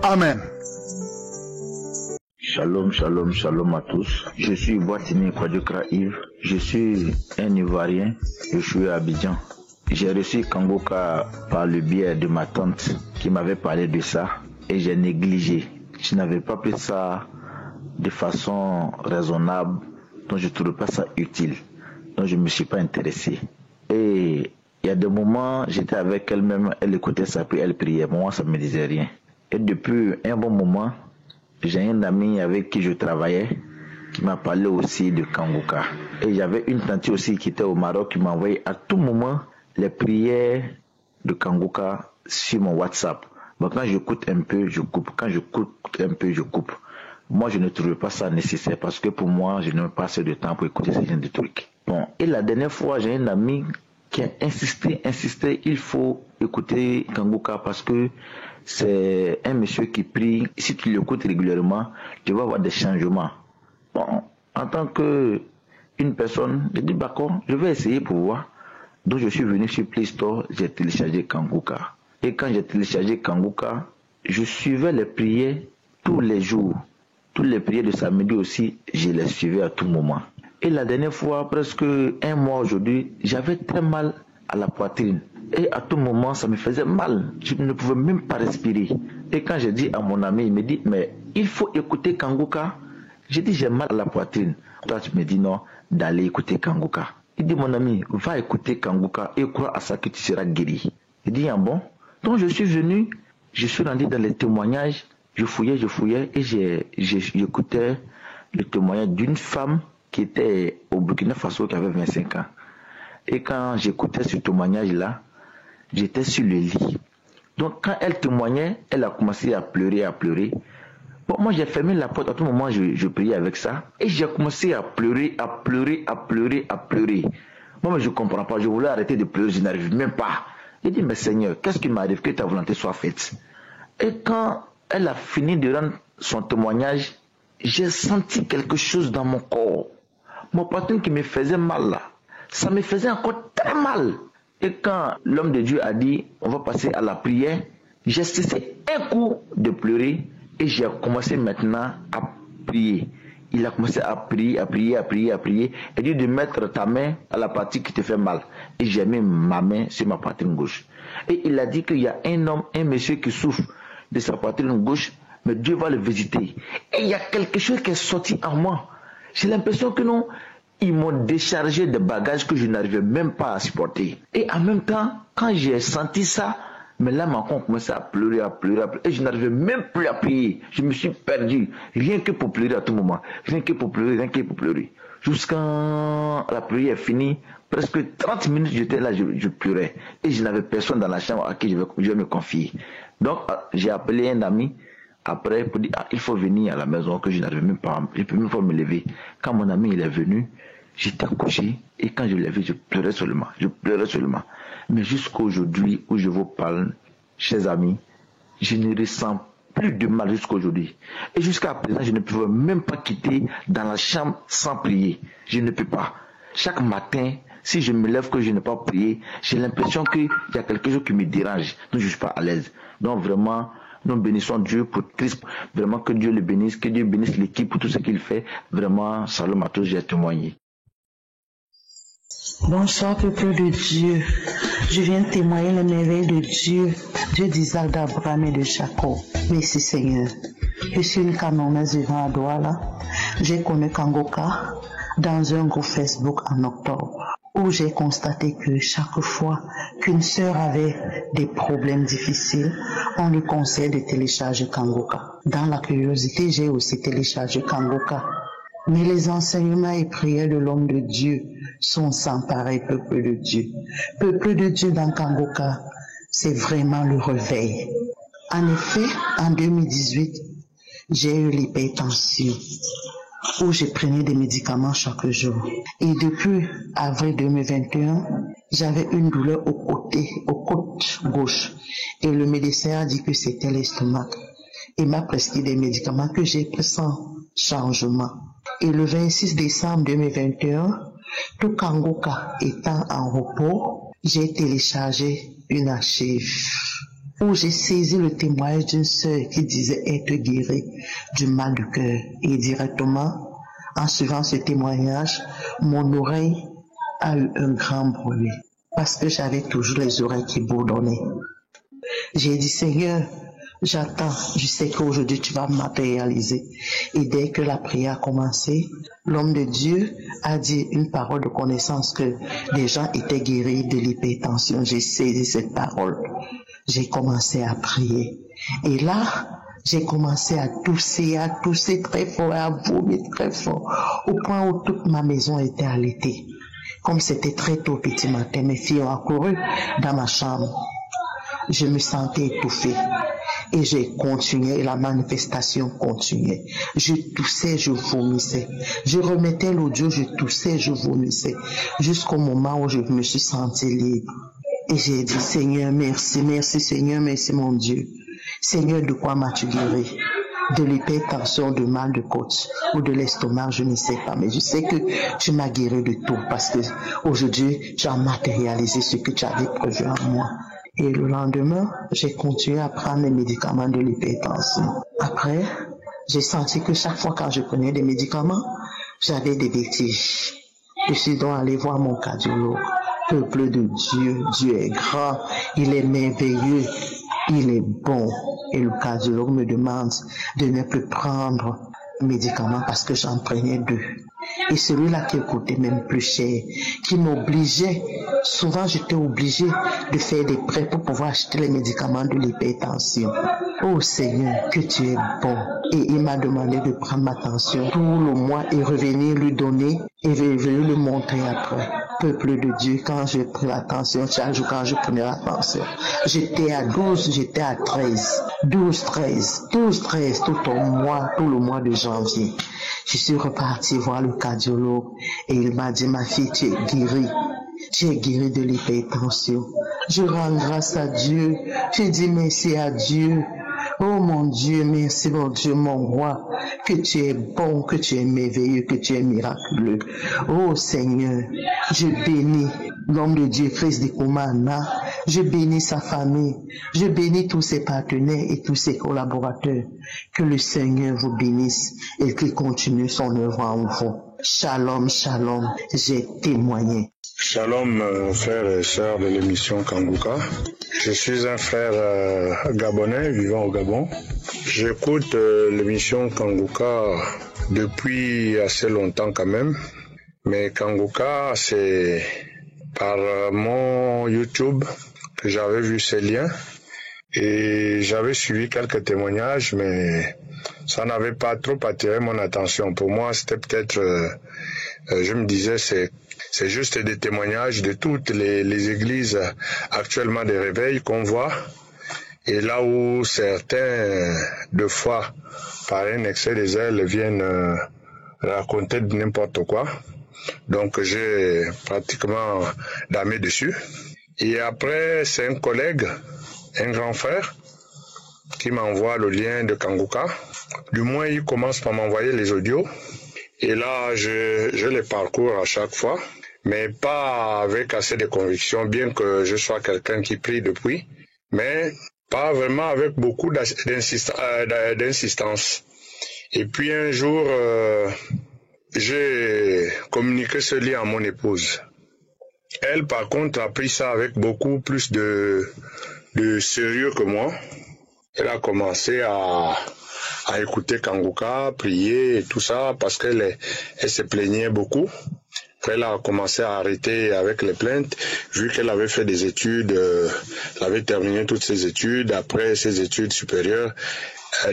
Amen. Shalom, shalom, shalom à tous. Je suis Boitini Kwadjokra Yves. Je suis un Ivoirien. Je suis à Abidjan. J'ai reçu Kangoka par le biais de ma tante qui m'avait parlé de ça et j'ai négligé. Je n'avais pas pris ça de façon raisonnable, donc je ne trouvais pas ça utile. Donc je ne me suis pas intéressé. Et il y a des moments, j'étais avec elle-même, elle écoutait sa prière, elle priait. Moi, ça ne me disait rien. Et depuis un bon moment, j'ai un ami avec qui je travaillais qui m'a parlé aussi de Kangoka. Et j'avais une tante aussi qui était au Maroc qui m'envoyait à tout moment les prières de Kangoka sur mon WhatsApp. Bon, quand j'écoute un peu, je coupe. Quand j'écoute un peu, je coupe. Moi, je ne trouvais pas ça nécessaire parce que pour moi, je n'ai pas assez de temps pour écouter ce genre de trucs. Bon, et la dernière fois, j'ai un ami qui a insisté, il faut écouter Kangoka parce que c'est un monsieur qui prie. Si tu l'écoutes régulièrement, tu vas avoir des changements. Bon, en tant que une personne, je dis d'accord, je vais essayer pour voir. Donc je suis venu sur Play Store, j'ai téléchargé Kangoka. Et quand j'ai téléchargé Kangoka, je suivais les prières tous les jours. Toutes les prières de samedi aussi, je les suivais à tout moment. Et la dernière fois, presque un mois aujourd'hui, j'avais très mal à la poitrine. Et à tout moment, ça me faisait mal. Je ne pouvais même pas respirer. Et quand j'ai dit à mon ami, il me dit, mais il faut écouter Kangoka. J'ai dit, j'ai mal à la poitrine. Toi, tu me dis non, d'aller écouter Kangoka. Il dit, mon ami, va écouter Kangoka et crois à ça que tu seras guéri. Il dit, ah bon? Donc je suis venu, je suis rendu dans les témoignages, je fouillais et j'écoutais le témoignage d'une femme qui était au Burkina Faso qui avait 25 ans. Et quand j'écoutais ce témoignage-là, j'étais sur le lit. Donc quand elle témoignait, elle a commencé à pleurer. Bon, moi j'ai fermé la porte, à tout moment je priais avec ça. Et j'ai commencé à pleurer. Moi mais je ne comprends pas, je voulais arrêter de pleurer, je n'arrive même pas. J'ai dit, mais Seigneur, qu'est-ce qui m'arrive que ta volonté soit faite? Et quand elle a fini de rendre son témoignage, j'ai senti quelque chose dans mon corps. Mon poitrine qui me faisait mal là, ça me faisait encore très mal. Et quand l'homme de Dieu a dit, on va passer à la prière, j'ai cessé un coup de pleurer et j'ai commencé maintenant à prier. Il a commencé à prier. Il dit de mettre ta main à la partie qui te fait mal. Et j'ai mis ma main sur ma poitrine gauche. Et il a dit qu'il y a un monsieur qui souffre de sa poitrine gauche, mais Dieu va le visiter. Et il y a quelque chose qui est sorti en moi. J'ai l'impression que non, ils m'ont déchargé de bagages que je n'arrivais même pas à supporter. Et en même temps, quand j'ai senti ça, mais là, ma con commençait à pleurer. Et je n'arrivais même plus à prier. Je me suis perdu. Rien que pour pleurer à tout moment. Rien que pour pleurer. Jusqu'à la prière est finie, presque 30 minutes, j'étais là, je pleurais. Et je n'avais personne dans la chambre à qui je vais me confier. Donc, j'ai appelé un ami après pour dire, il faut venir à la maison, que je n'arrivais même pas, je ne peux même pas me lever. Quand mon ami il est venu, j'étais couché. Et quand je l'ai vu, je pleurais seulement. Mais jusqu'à aujourd'hui où je vous parle, chers amis, je ne ressens plus de mal jusqu'à aujourd'hui. Et jusqu'à présent, je ne peux même pas quitter dans la chambre sans prier. Je ne peux pas. Chaque matin, si je me lève que je n'ai pas prié, j'ai l'impression qu'il y a quelque chose qui me dérange. Donc je ne suis pas à l'aise. Donc vraiment, nous bénissons Dieu pour Christ. Vraiment que Dieu le bénisse, que Dieu bénisse l'équipe pour tout ce qu'il fait. Vraiment, shalom à tous, j'ai témoigné. Bonsoir peuple de Dieu. Je viens témoigner les merveilles de Dieu, Dieu d'Isaac, d'Abraham et de Jacob. Merci Seigneur. Je suis une canonaise vivant à Douala. J'ai connu Kangoka dans un groupe Facebook en octobre, où j'ai constaté que chaque fois qu'une sœur avait des problèmes difficiles, on lui conseille de télécharger Kangoka. Dans la curiosité, j'ai aussi téléchargé Kangoka. Mais les enseignements et prières de l'homme de Dieu sont sans pareil, peuple de Dieu. Peuple de Dieu dans Kangoka, c'est vraiment le réveil. En effet, en 2018, j'ai eu l'hypertension, où je prenais des médicaments chaque jour. Et depuis avril 2021, j'avais une douleur aux côtes gauche. Et le médecin a dit que c'était l'estomac. Il m'a prescrit des médicaments que j'ai pris sans changement. Et le 26 décembre 2021, tout Kangoka étant en repos, j'ai téléchargé une archive où j'ai saisi le témoignage d'une sœur qui disait être guérie du mal du cœur. Et directement, en suivant ce témoignage, mon oreille a eu un grand bruit parce que j'avais toujours les oreilles qui bourdonnaient. J'ai dit, Seigneur, j'attends, je sais qu'aujourd'hui tu vas matérialiser. Et dès que la prière a commencé, l'homme de Dieu a dit une parole de connaissance que les gens étaient guéris de l'hypertension. J'ai saisi cette parole. J'ai commencé à prier. Et là, j'ai commencé à tousser très fort, à vomir très fort, au point où toute ma maison était allaitée. Comme c'était très tôt petit matin, mes filles ont accouru dans ma chambre. Je me sentais étouffée. Et j'ai continué, et la manifestation continuait. Je toussais, je vomissais. Je remettais l'audio, je toussais, je vomissais. Jusqu'au moment où je me suis sentie libre. Et j'ai dit, Seigneur, merci, merci Seigneur, merci mon Dieu. Seigneur, de quoi m'as-tu guéri? De l'hypertension, de mal de côte ou de l'estomac, je ne sais pas. Mais je sais que tu m'as guéri de tout parce que aujourd'hui, tu as matérialisé ce que tu avais prévu en moi. Et le lendemain, j'ai continué à prendre les médicaments de l'hypertension. Après, j'ai senti que chaque fois quand je prenais des médicaments, j'avais des vertiges. Je suis donc allé voir mon cardiologue. Peuple de Dieu, Dieu est grand, il est merveilleux, il est bon. Et le cardiologue me demande de ne plus prendre médicaments parce que j'en prenais 2. Et celui-là qui coûtait même plus cher, qui m'obligeait, souvent j'étais obligée de faire des prêts pour pouvoir acheter les médicaments de l'hypertension. Oh Seigneur, que tu es bon. Et il m'a demandé de prendre ma tension tout le mois et revenir lui donner et venir le montrer après. Peuple de Dieu, quand j'ai pris la tension, chaque jour quand je prenais la tension, j'étais à 12, j'étais à 13, 12, 13, 12, 13, tout le mois de janvier. Je suis reparti voir le cardiologue et il m'a dit, ma fille, tu es guérie. Tu es guérie de l'hypertension. Je rends grâce à Dieu. Je dis merci à Dieu. Oh mon Dieu, merci mon Dieu, mon roi, que tu es bon, que tu es merveilleux, que tu es miraculeux. Oh Seigneur, je bénis l'homme de Dieu, Christ de Koumana. Je bénis sa famille. Je bénis tous ses partenaires et tous ses collaborateurs. Que le Seigneur vous bénisse et qu'il continue son œuvre en vous. Shalom, shalom, j'ai témoigné. Shalom, frères et sœurs de l'émission Kangoka. Je suis un frère gabonais vivant au Gabon. J'écoute l'émission Kangoka depuis assez longtemps quand même. Mais Kangoka, c'est par mon YouTube que j'avais vu ces liens. Et j'avais suivi quelques témoignages, mais ça n'avait pas trop attiré mon attention. Pour moi, c'était peut-être, je me disais, c'est juste des témoignages de toutes les églises actuellement des réveils qu'on voit. Et là où certains, de fois, par un excès des ailes, viennent raconter de n'importe quoi. Donc j'ai pratiquement damé dessus. Et après, c'est un collègue, un grand frère, qui m'envoie le lien de Kanguka. Du moins, il commence par m'envoyer les audios. Et là, je les parcours à chaque fois, mais pas avec assez de conviction, bien que je sois quelqu'un qui prie depuis, mais pas vraiment avec beaucoup d'insistance. Et puis un jour, j'ai communiqué ce lien à mon épouse. Elle, par contre, a pris ça avec beaucoup plus de sérieux que moi. Elle a commencé à écouter Kanguka, prier et tout ça, parce qu'elle se plaignait beaucoup. Après, elle a commencé à arrêter avec les plaintes, vu qu'elle avait fait des études, elle avait terminé toutes ses études. Après ses études supérieures,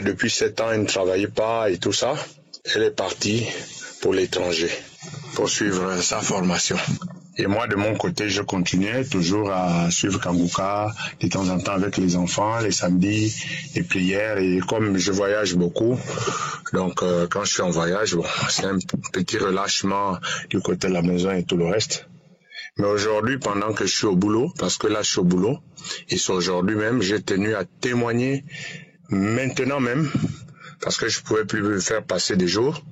depuis 7 ans, elle ne travaillait pas et tout ça. Elle est partie pour l'étranger, pour suivre sa formation. Et moi, de mon côté, je continuais toujours à suivre Kanguka, de temps en temps avec les enfants, les samedis, les prières. Et comme je voyage beaucoup, donc quand je suis en voyage, bon, c'est un petit relâchement du côté de la maison et tout le reste. Mais aujourd'hui, pendant que je suis au boulot, parce que là, je suis au boulot, et c'est aujourd'hui même, j'ai tenu à témoigner, maintenant même, parce que je ne pouvais plus me faire passer des jours.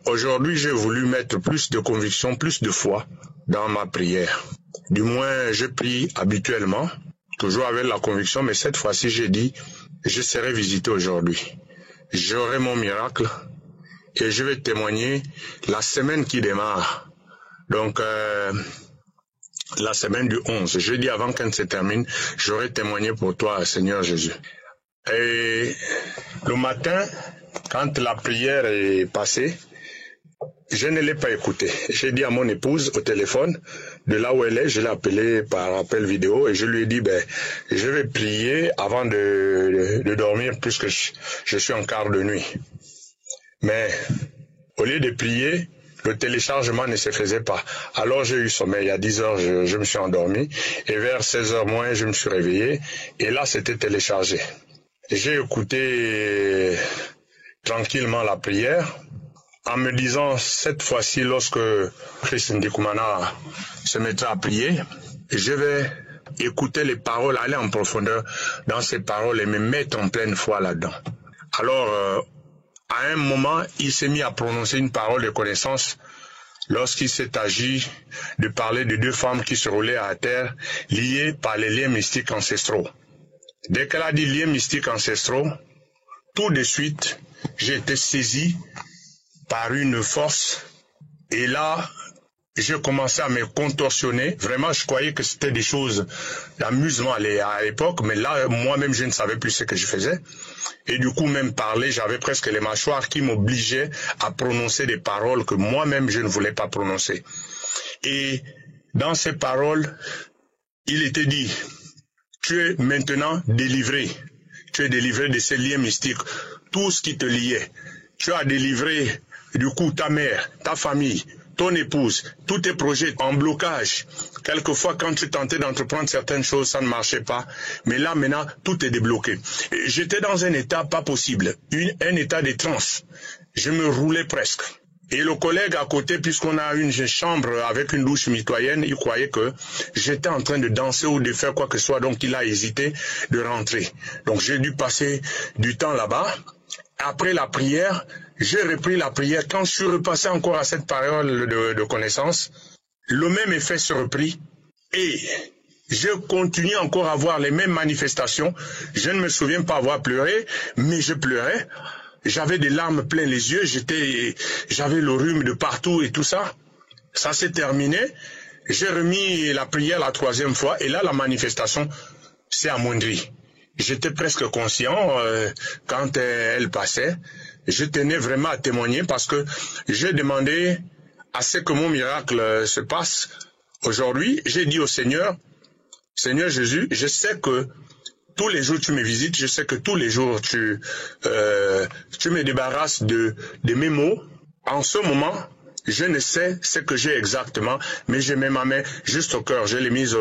Aujourd'hui, j'ai voulu mettre plus de conviction, plus de foi dans ma prière. Du moins, je prie habituellement, toujours avec la conviction, mais cette fois-ci, j'ai dit, je serai visité aujourd'hui. J'aurai mon miracle et je vais témoigner la semaine qui démarre. Donc, la semaine du 11, jeudi avant qu'elle se termine, j'aurai témoigné pour toi, Seigneur Jésus. Et le matin, quand la prière est passée, je ne l'ai pas écoutée. J'ai dit à mon épouse au téléphone, de là où elle est, je l'ai appelée par appel vidéo et je lui ai dit, je vais prier avant de dormir puisque je suis en quart de nuit. Mais au lieu de prier, le téléchargement ne se faisait pas. Alors j'ai eu sommeil. À 10 heures, je me suis endormi et vers 16 heures moins, je me suis réveillé et là, c'était téléchargé. J'ai écouté tranquillement la prière, en me disant cette fois-ci, lorsque Christ Ndikumana se mettra à prier, je vais écouter les paroles, aller en profondeur dans ces paroles et me mettre en pleine foi là-dedans. Alors, à un moment, il s'est mis à prononcer une parole de connaissance lorsqu'il s'est agi de parler de 2 femmes qui se roulaient à terre, liées par les liens mystiques ancestraux. Dès qu'elle a dit liens mystiques ancestraux, tout de suite, j'ai été saisi par une force et là, j'ai commencé à me contorsionner. Vraiment, je croyais que c'était des choses d'amusement à l'époque, mais là, moi-même, je ne savais plus ce que je faisais. Et du coup, même parler, j'avais presque les mâchoires qui m'obligeaient à prononcer des paroles que moi-même, je ne voulais pas prononcer. Et dans ces paroles, il était dit, tu es maintenant délivré. Tu es délivré de ces liens mystiques, tout ce qui te liait. Tu as délivré, du coup, ta mère, ta famille, ton épouse, tous tes projets en blocage. Quelquefois, quand tu tentais d'entreprendre certaines choses, ça ne marchait pas. Mais là, maintenant, tout est débloqué. J'étais dans un état pas possible, un état de transe. Je me roulais presque. Et le collègue à côté, puisqu'on a une chambre avec une douche mitoyenne, il croyait que j'étais en train de danser ou de faire quoi que ce soit, donc il a hésité de rentrer. Donc j'ai dû passer du temps là-bas. Après la prière, j'ai repris la prière. Quand je suis repassé encore à cette période de connaissance, le même effet se reprit et je continue encore à voir les mêmes manifestations. Je ne me souviens pas avoir pleuré, mais je pleurais. J'avais des larmes plein les yeux, j'avais le rhume de partout et tout ça. Ça s'est terminé. J'ai remis la prière la 3e fois et là, la manifestation s'est amoindrie. J'étais presque conscient quand elle passait. Je tenais vraiment à témoigner parce que j'ai demandé à ce que mon miracle se passe. Aujourd'hui, j'ai dit au Seigneur, Seigneur Jésus, je sais que tous les jours tu me visites, je sais que tous les jours tu me débarrasses de mes maux. En ce moment, je ne sais ce que j'ai exactement, mais je mets ma main juste au cœur. Je l'ai mise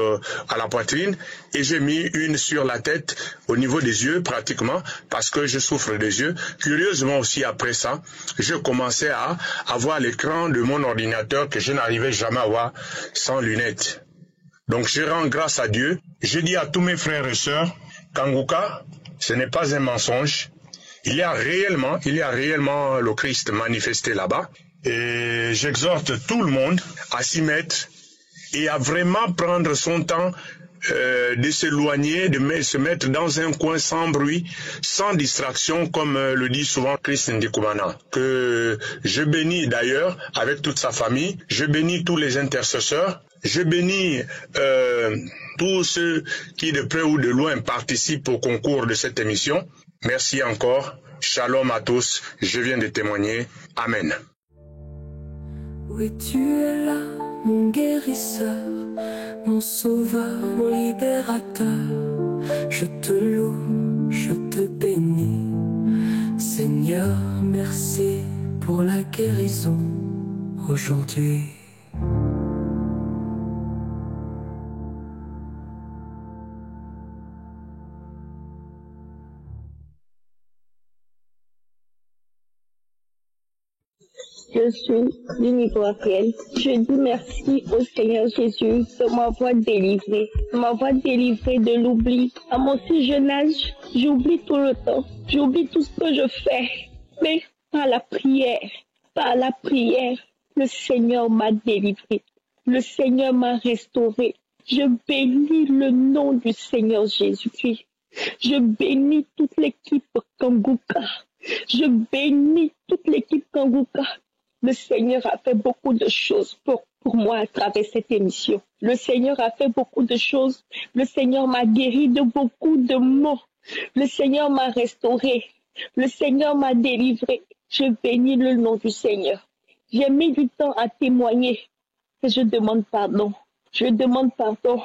à la poitrine et j'ai mis une sur la tête, au niveau des yeux pratiquement, parce que je souffre des yeux. Curieusement aussi après ça, je commençais à avoir l'écran de mon ordinateur que je n'arrivais jamais à voir sans lunettes. Donc je rends grâce à Dieu. Je dis à tous mes frères et sœurs, Kanguka, Ce n'est pas un mensonge. Il y a réellement le Christ manifesté là-bas. Et j'exhorte tout le monde à s'y mettre et à vraiment prendre son temps de s'éloigner, de se mettre dans un coin sans bruit, sans distraction, comme le dit souvent Christ Ndikumana. Que je bénis d'ailleurs avec toute sa famille, je bénis tous les intercesseurs, je bénis tous ceux qui de près ou de loin participent au concours de cette émission. Merci encore. Shalom à tous. Je viens de témoigner. Amen. Oui, tu es là, mon guérisseur, mon sauveur, mon libérateur. Je te loue, je te bénis. Seigneur, merci pour la guérison aujourd'hui. Je suis l'Univoirienne. Je dis merci au Seigneur Jésus de m'avoir délivré de l'oubli. À mon si jeune âge, j'oublie tout le temps. J'oublie tout ce que je fais. Mais par la prière, le Seigneur m'a délivré. Le Seigneur m'a restauré. Je bénis le nom du Seigneur Jésus-Christ. Je bénis toute l'équipe Kanguka. Je bénis toute l'équipe Kanguka. Le Seigneur a fait beaucoup de choses pour moi à travers cette émission. Le Seigneur a fait beaucoup de choses. Le Seigneur m'a guéri de beaucoup de maux. Le Seigneur m'a restauré. Le Seigneur m'a délivré. Je bénis le nom du Seigneur. J'ai mis du temps à témoigner et je demande pardon. Je demande pardon,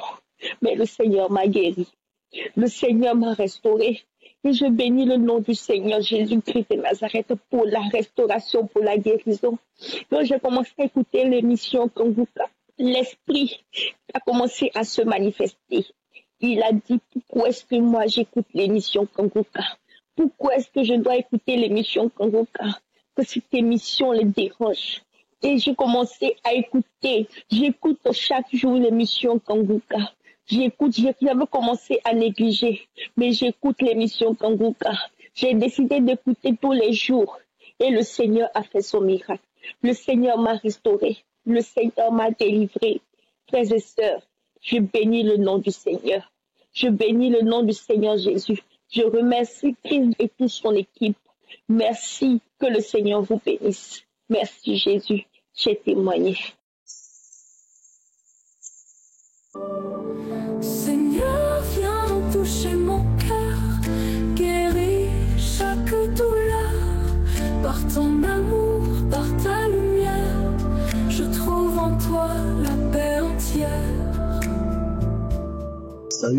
mais le Seigneur m'a guéri. Le Seigneur m'a restauré. Et je bénis le nom du Seigneur Jésus-Christ de Nazareth pour la restauration, pour la guérison. Quand j'ai commencé à écouter l'émission Kanguka, l'Esprit a commencé à se manifester. Il a dit, pourquoi est-ce que moi j'écoute l'émission Kanguka? Pourquoi est-ce que je dois écouter l'émission Kanguka? Que cette émission le dérange. Et j'ai commencé à écouter. J'écoute chaque jour l'émission Kanguka. J'avais commencé à négliger, mais j'écoute l'émission Kanguka. J'ai décidé d'écouter tous les jours et le Seigneur a fait son miracle. Le Seigneur m'a restauré, le Seigneur m'a délivré. Frères et sœurs, je bénis le nom du Seigneur. Je bénis le nom du Seigneur Jésus. Je remercie Christ et toute son équipe. Merci, que le Seigneur vous bénisse. Merci Jésus, j'ai témoigné. Seigneur, viens toucher mon cœur, guéris chaque douleur. Par ton amour, par ta lumière, je trouve en toi la paix entière.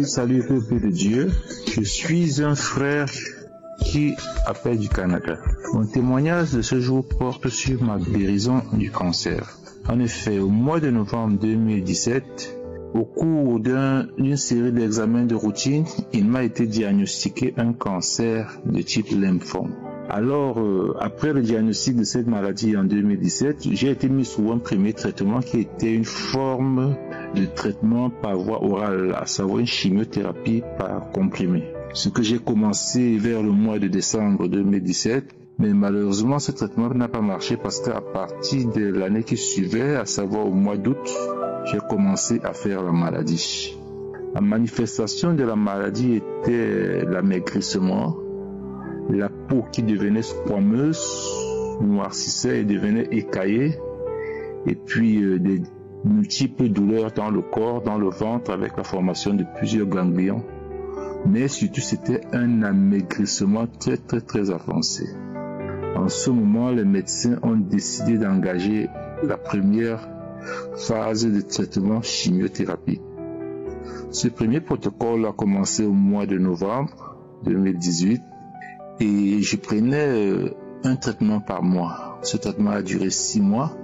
Salut peuple de Dieu, je suis un frère qui appelle du Canada. Mon témoignage de ce jour porte sur ma guérison du cancer. En effet, au mois de novembre 2017, au cours d'une série d'examens de routine, il m'a été diagnostiqué un cancer de type lymphome. Alors, après le diagnostic de cette maladie en 2017, j'ai été mis sous un premier traitement qui était une forme de traitement par voie orale, à savoir une chimiothérapie par comprimé. Ce que j'ai commencé vers le mois de décembre 2017, mais malheureusement ce traitement n'a pas marché parce qu'à partir de l'année qui suivait, à savoir au mois d'août, j'ai commencé à faire la maladie. La manifestation de la maladie était l'amaigrissement, la peau qui devenait squameuse, noircissait et devenait écaillée, et puis des multiples douleurs dans le corps, dans le ventre, avec la formation de plusieurs ganglions. Mais surtout, c'était un amaigrissement très avancé. En ce moment, les médecins ont décidé d'engager la première phase de traitement chimiothérapie. Ce premier protocole a commencé au mois de novembre 2018 et je prenais un traitement par mois. Ce traitement a duré 6 mois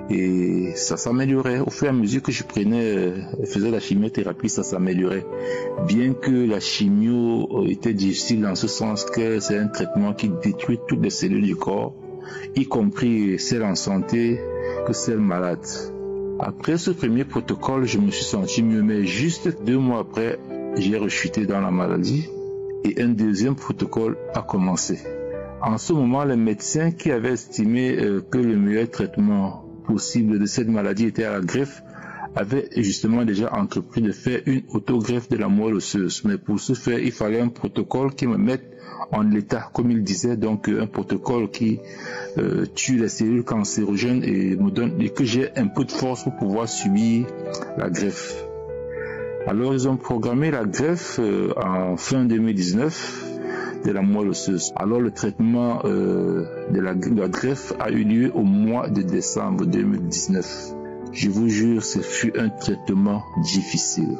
et ça s'améliorait. Au fur et à mesure que je faisais la chimiothérapie, ça s'améliorait. Bien que la chimio était difficile dans ce sens que c'est un traitement qui détruit toutes les cellules du corps, y compris celles en santé que celles malades. Après ce premier protocole, je me suis senti mieux, mais juste 2 mois après, j'ai rechuté dans la maladie et un deuxième protocole a commencé. En ce moment, les médecins qui avaient estimé que le meilleur traitement possible de cette maladie était à la greffe avaient justement déjà entrepris de faire une autogreffe de la moelle osseuse. Mais pour ce faire, il fallait un protocole qui me mette en l'état, comme il disait, donc un protocole qui tue les cellules cancérogènes et me donne et que j'ai un peu de force pour pouvoir subir la greffe. Alors ils ont programmé la greffe en fin 2019 de la moelle osseuse. Alors le traitement de la greffe a eu lieu au mois de décembre 2019. Je vous jure, ce fut un traitement difficile.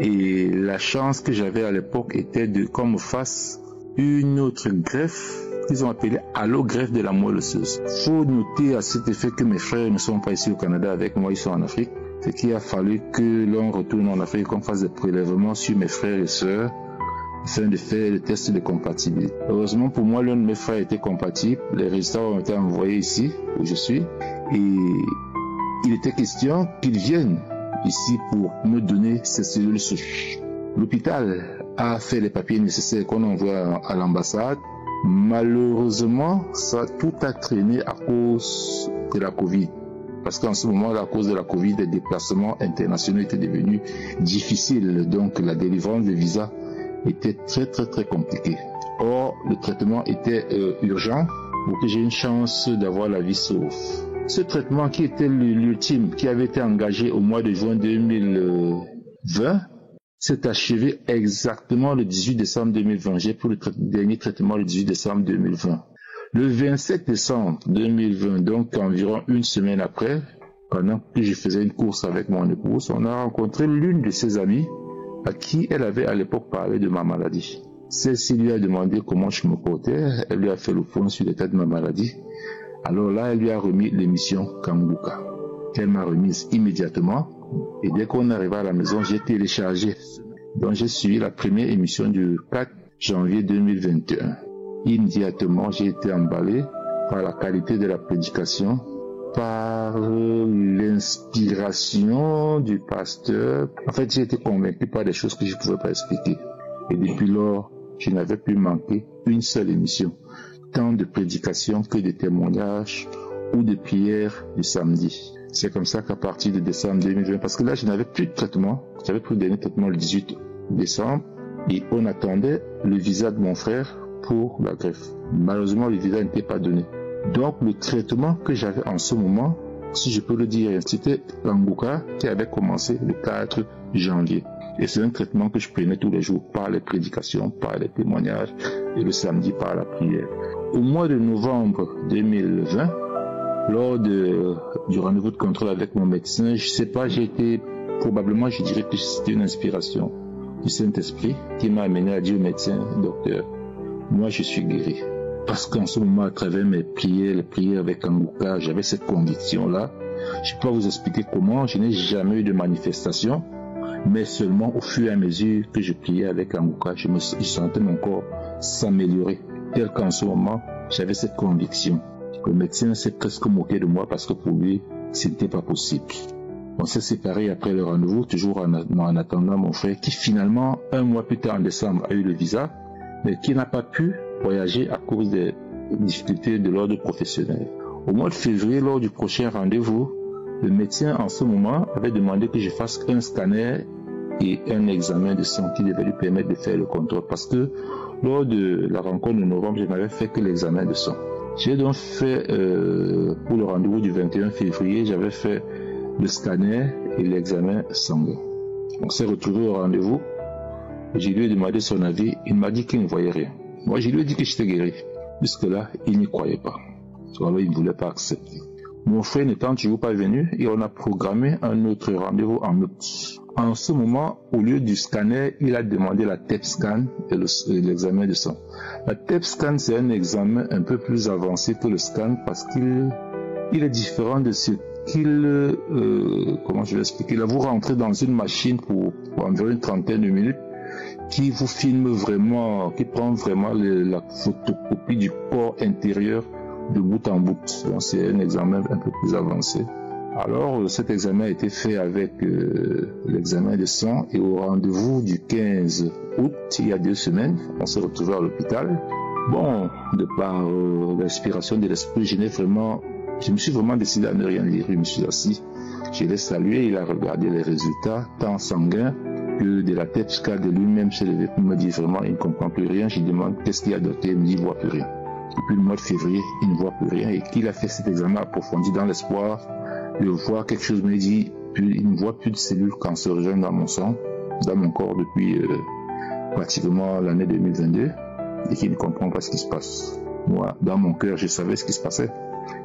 Et la chance que j'avais à l'époque était de qu'on me fasse une autre greffe qu'ils ont appelée allogreffe de la moelle osseuse. Il faut noter à cet effet que mes frères ne sont pas ici au Canada avec moi, ils sont en Afrique. C'est qu'il a fallu que l'on retourne en Afrique, qu'on fasse des prélèvements sur mes frères et sœurs afin de faire le test de compatibilité. Heureusement pour moi, l'un de mes frères était compatible. Les résultats ont été envoyés ici, où je suis. Et il était question qu'ils viennent ici pour me donner ces cellules souches. L'hôpital a fait les papiers nécessaires qu'on envoie à l'ambassade. Malheureusement, tout a traîné à cause de la Covid. Parce qu'en ce moment, à cause de la Covid, les déplacements internationaux étaient devenus difficiles. Donc, la délivrance de visa était très compliquée. Or, le traitement était urgent pour que j'ai une chance d'avoir la vie sauve. Ce traitement qui était l'ultime, qui avait été engagé au mois de juin 2020, s'est achevé exactement le 18 décembre 2020. J'ai pris le dernier traitement le 18 décembre 2020. Le 27 décembre 2020, donc environ une semaine après, pendant que je faisais une course avec mon épouse, on a rencontré l'une de ses amies à qui elle avait à l'époque parlé de ma maladie. Celle-ci lui a demandé comment je me portais, elle lui a fait le point sur l'état de ma maladie. Alors là, elle lui a remis l'émission Kanguka, qu'elle m'a remise immédiatement. Et dès qu'on arriva à la maison, j'ai téléchargé. Donc j'ai suivi la première émission du 4 janvier 2021. Immédiatement, j'ai été emballé par la qualité de la prédication, par l'inspiration du pasteur. En fait, j'ai été convaincu par des choses que je ne pouvais pas expliquer. Et depuis lors, je n'avais plus manqué une seule émission, tant de prédications que de témoignages ou de prières du samedi. C'est comme ça qu'à partir de décembre 2020, parce que là, je n'avais plus de traitement. J'avais pris le dernier traitement le 18 décembre et on attendait le visa de mon frère pour la greffe. Malheureusement, le visa n'était pas donné. Donc, le traitement que j'avais en ce moment, si je peux le dire, c'était l'Anguka qui avait commencé le 4 janvier. Et c'est un traitement que je prenais tous les jours par les prédications, par les témoignages et le samedi par la prière. Au mois de novembre 2020, lors du rendez-vous de contrôle avec mon médecin, je sais pas, probablement je dirais que c'était une inspiration du Saint-Esprit qui m'a amené à dire au médecin, docteur, moi je suis guéri. Parce qu'en ce moment, à travers mes prières, les prières avec Anguka, j'avais cette conviction-là. Je ne peux pas vous expliquer comment, je n'ai jamais eu de manifestation, mais seulement au fur et à mesure que je priais avec Anguka, je sentais mon corps s'améliorer. Tel qu'en ce moment, j'avais cette conviction. Le médecin s'est presque moqué de moi parce que pour lui, ce n'était pas possible. On s'est séparés après le rendez-vous, toujours en attendant mon frère, qui finalement, un mois plus tard en décembre, a eu le visa, mais qui n'a pas pu voyager à cause des difficultés de l'ordre professionnel. Au mois de février, lors du prochain rendez-vous, le médecin en ce moment avait demandé que je fasse un scanner et un examen de sang qui devait lui permettre de faire le contrôle, parce que lors de la rencontre de novembre, je n'avais fait que l'examen de sang. J'ai donc fait, pour le rendez-vous du 21 février, j'avais fait le scanner et l'examen sanguin. On s'est retrouvé au rendez-vous. Je lui ai demandé son avis. Il m'a dit qu'il ne voyait rien. Moi, je lui ai dit que j'étais guéri. Jusque-là, il n'y croyait pas. Alors, il ne voulait pas accepter. Mon frère n'étant toujours pas venu, et on a programmé un autre rendez-vous en août. En ce moment, au lieu du scanner, il a demandé la TEP scan et l'examen de sang. La TEP scan, c'est un examen un peu plus avancé que le scan parce qu'il est différent de ce qu'il... comment je vais expliquer? Là, vous rentrez dans une machine pour environ une trentaine de minutes qui vous filme vraiment, qui prend vraiment la photocopie du corps intérieur de bout en bout. Donc, c'est un examen un peu plus avancé. Alors cet examen a été fait avec l'examen de sang et au rendez-vous du 15 août, il y a 2 semaines, on s'est retrouvé à l'hôpital. Bon, de par l'inspiration de l'esprit, je me suis vraiment décidé à ne rien dire. Je me suis assis, je l'ai salué, il a regardé les résultats, tant sanguins que de la tête jusqu'à de lui-même s'est levé pour me dire vraiment, il ne comprend plus rien. Je lui demande qu'est-ce qu'il y a d'autre, il me dit, il ne voit plus rien. Depuis le mois de février, il ne voit plus rien et qu'il a fait cet examen approfondi dans l'espoir de voir quelque chose, me dit, il ne voit plus de cellules cancérigènes dans mon sang, dans mon corps depuis pratiquement l'année 2022 et qu'il ne comprend pas ce qui se passe. Moi, dans mon cœur, je savais ce qui se passait.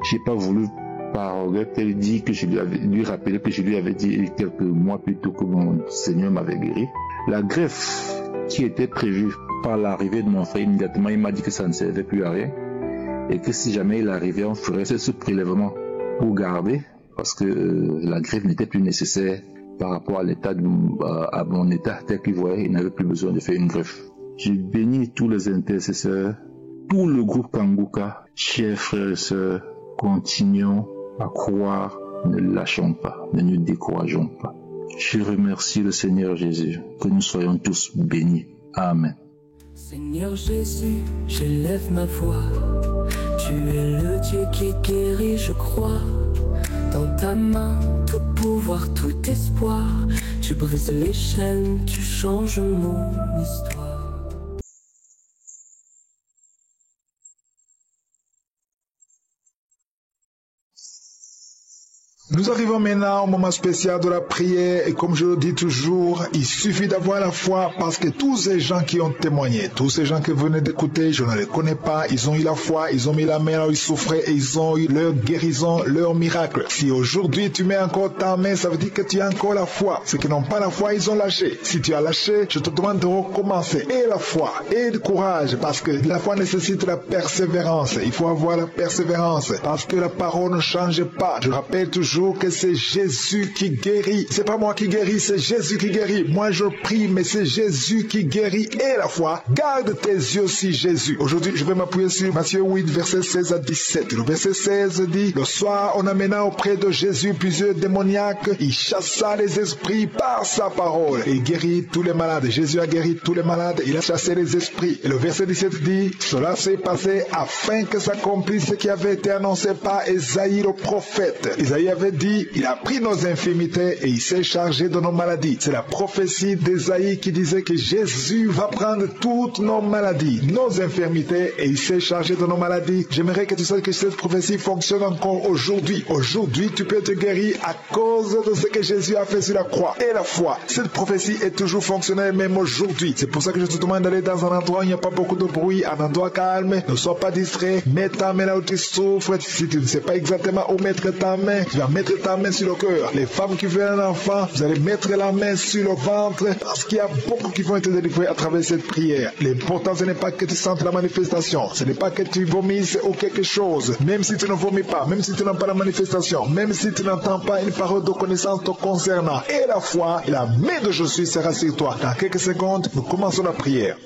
Je n'ai pas voulu, par regret, dire que je lui rappelé que je lui avais dit quelques mois plus tôt que mon Seigneur m'avait guéri. La greffe qui était prévue par l'arrivée de mon frère, immédiatement, il m'a dit que ça ne servait plus à rien et que si jamais il arrivait, on ferait ce prélèvement pour garder parce que la greffe n'était plus nécessaire par rapport à mon état tel qu'il voyait, il n'avait plus besoin de faire une greffe. Je bénis tous les intercesseurs, tout le groupe Kanguka, chers frères et sœurs, continuons à croire, ne lâchons pas, ne nous décourageons pas. Je remercie le Seigneur Jésus, que nous soyons tous bénis. Amen. Seigneur Jésus, j'élève ma voix. Tu es le Dieu qui guérit, je crois. Dans ta main, tout pouvoir, tout espoir. Tu brises les chaînes, tu changes mon histoire. Nous arrivons maintenant au moment spécial de la prière et comme je le dis toujours, il suffit d'avoir la foi parce que tous ces gens qui ont témoigné, tous ces gens que vous venez d'écouter, je ne les connais pas, ils ont eu la foi, ils ont mis la main là où ils souffraient et ils ont eu leur guérison, leur miracle. Si aujourd'hui tu mets encore ta main, ça veut dire que tu as encore la foi. Ceux qui n'ont pas la foi, ils ont lâché. Si tu as lâché, je te demande de recommencer. Et la foi, et le courage, parce que la foi nécessite la persévérance. Il faut avoir la persévérance parce que la parole ne change pas. Je rappelle toujours que c'est Jésus qui guérit. C'est pas moi qui guéris, c'est Jésus qui guérit. Moi je prie, mais c'est Jésus qui guérit. Et la foi, garde tes yeux sur Jésus. Aujourd'hui, je vais m'appuyer sur Matthieu 8, verset 16 à 17. Le verset 16 dit, le soir, on amena auprès de Jésus plusieurs démoniaques. Il chassa les esprits par sa parole et guérit tous les malades. Jésus a guéri tous les malades, il a chassé les esprits. Et le verset 17 dit, cela s'est passé afin que s'accomplisse ce qui avait été annoncé par Ésaïe le prophète. Ésaïe avait dit, il a pris nos infirmités et il s'est chargé de nos maladies. C'est la prophétie d'Ésaïe qui disait que Jésus va prendre toutes nos maladies, nos infirmités et il s'est chargé de nos maladies. J'aimerais que tu saches que cette prophétie fonctionne encore aujourd'hui. Aujourd'hui, tu peux te guérir à cause de ce que Jésus a fait sur la croix. Et la foi, cette prophétie est toujours fonctionnelle même aujourd'hui. C'est pour ça que je te demande d'aller dans un endroit où il n'y a pas beaucoup de bruit, un endroit calme. Ne sois pas distrait. Mets ta main là où tu souffres. Si tu ne sais pas exactement où mettre ta main, tu vas mettre ta main sur le cœur. Les femmes qui veulent un enfant, vous allez mettre la main sur le ventre parce qu'il y a beaucoup qui vont être délivrés à travers cette prière. L'important, ce n'est pas que tu sentes la manifestation. Ce n'est pas que tu vomisses ou quelque chose. Même si tu ne vomis pas, même si tu n'as pas la manifestation, même si tu n'entends pas une parole de connaissance te concernant. Et la foi, et la main de Jésus sera sur toi. Dans quelques secondes, nous commençons la prière.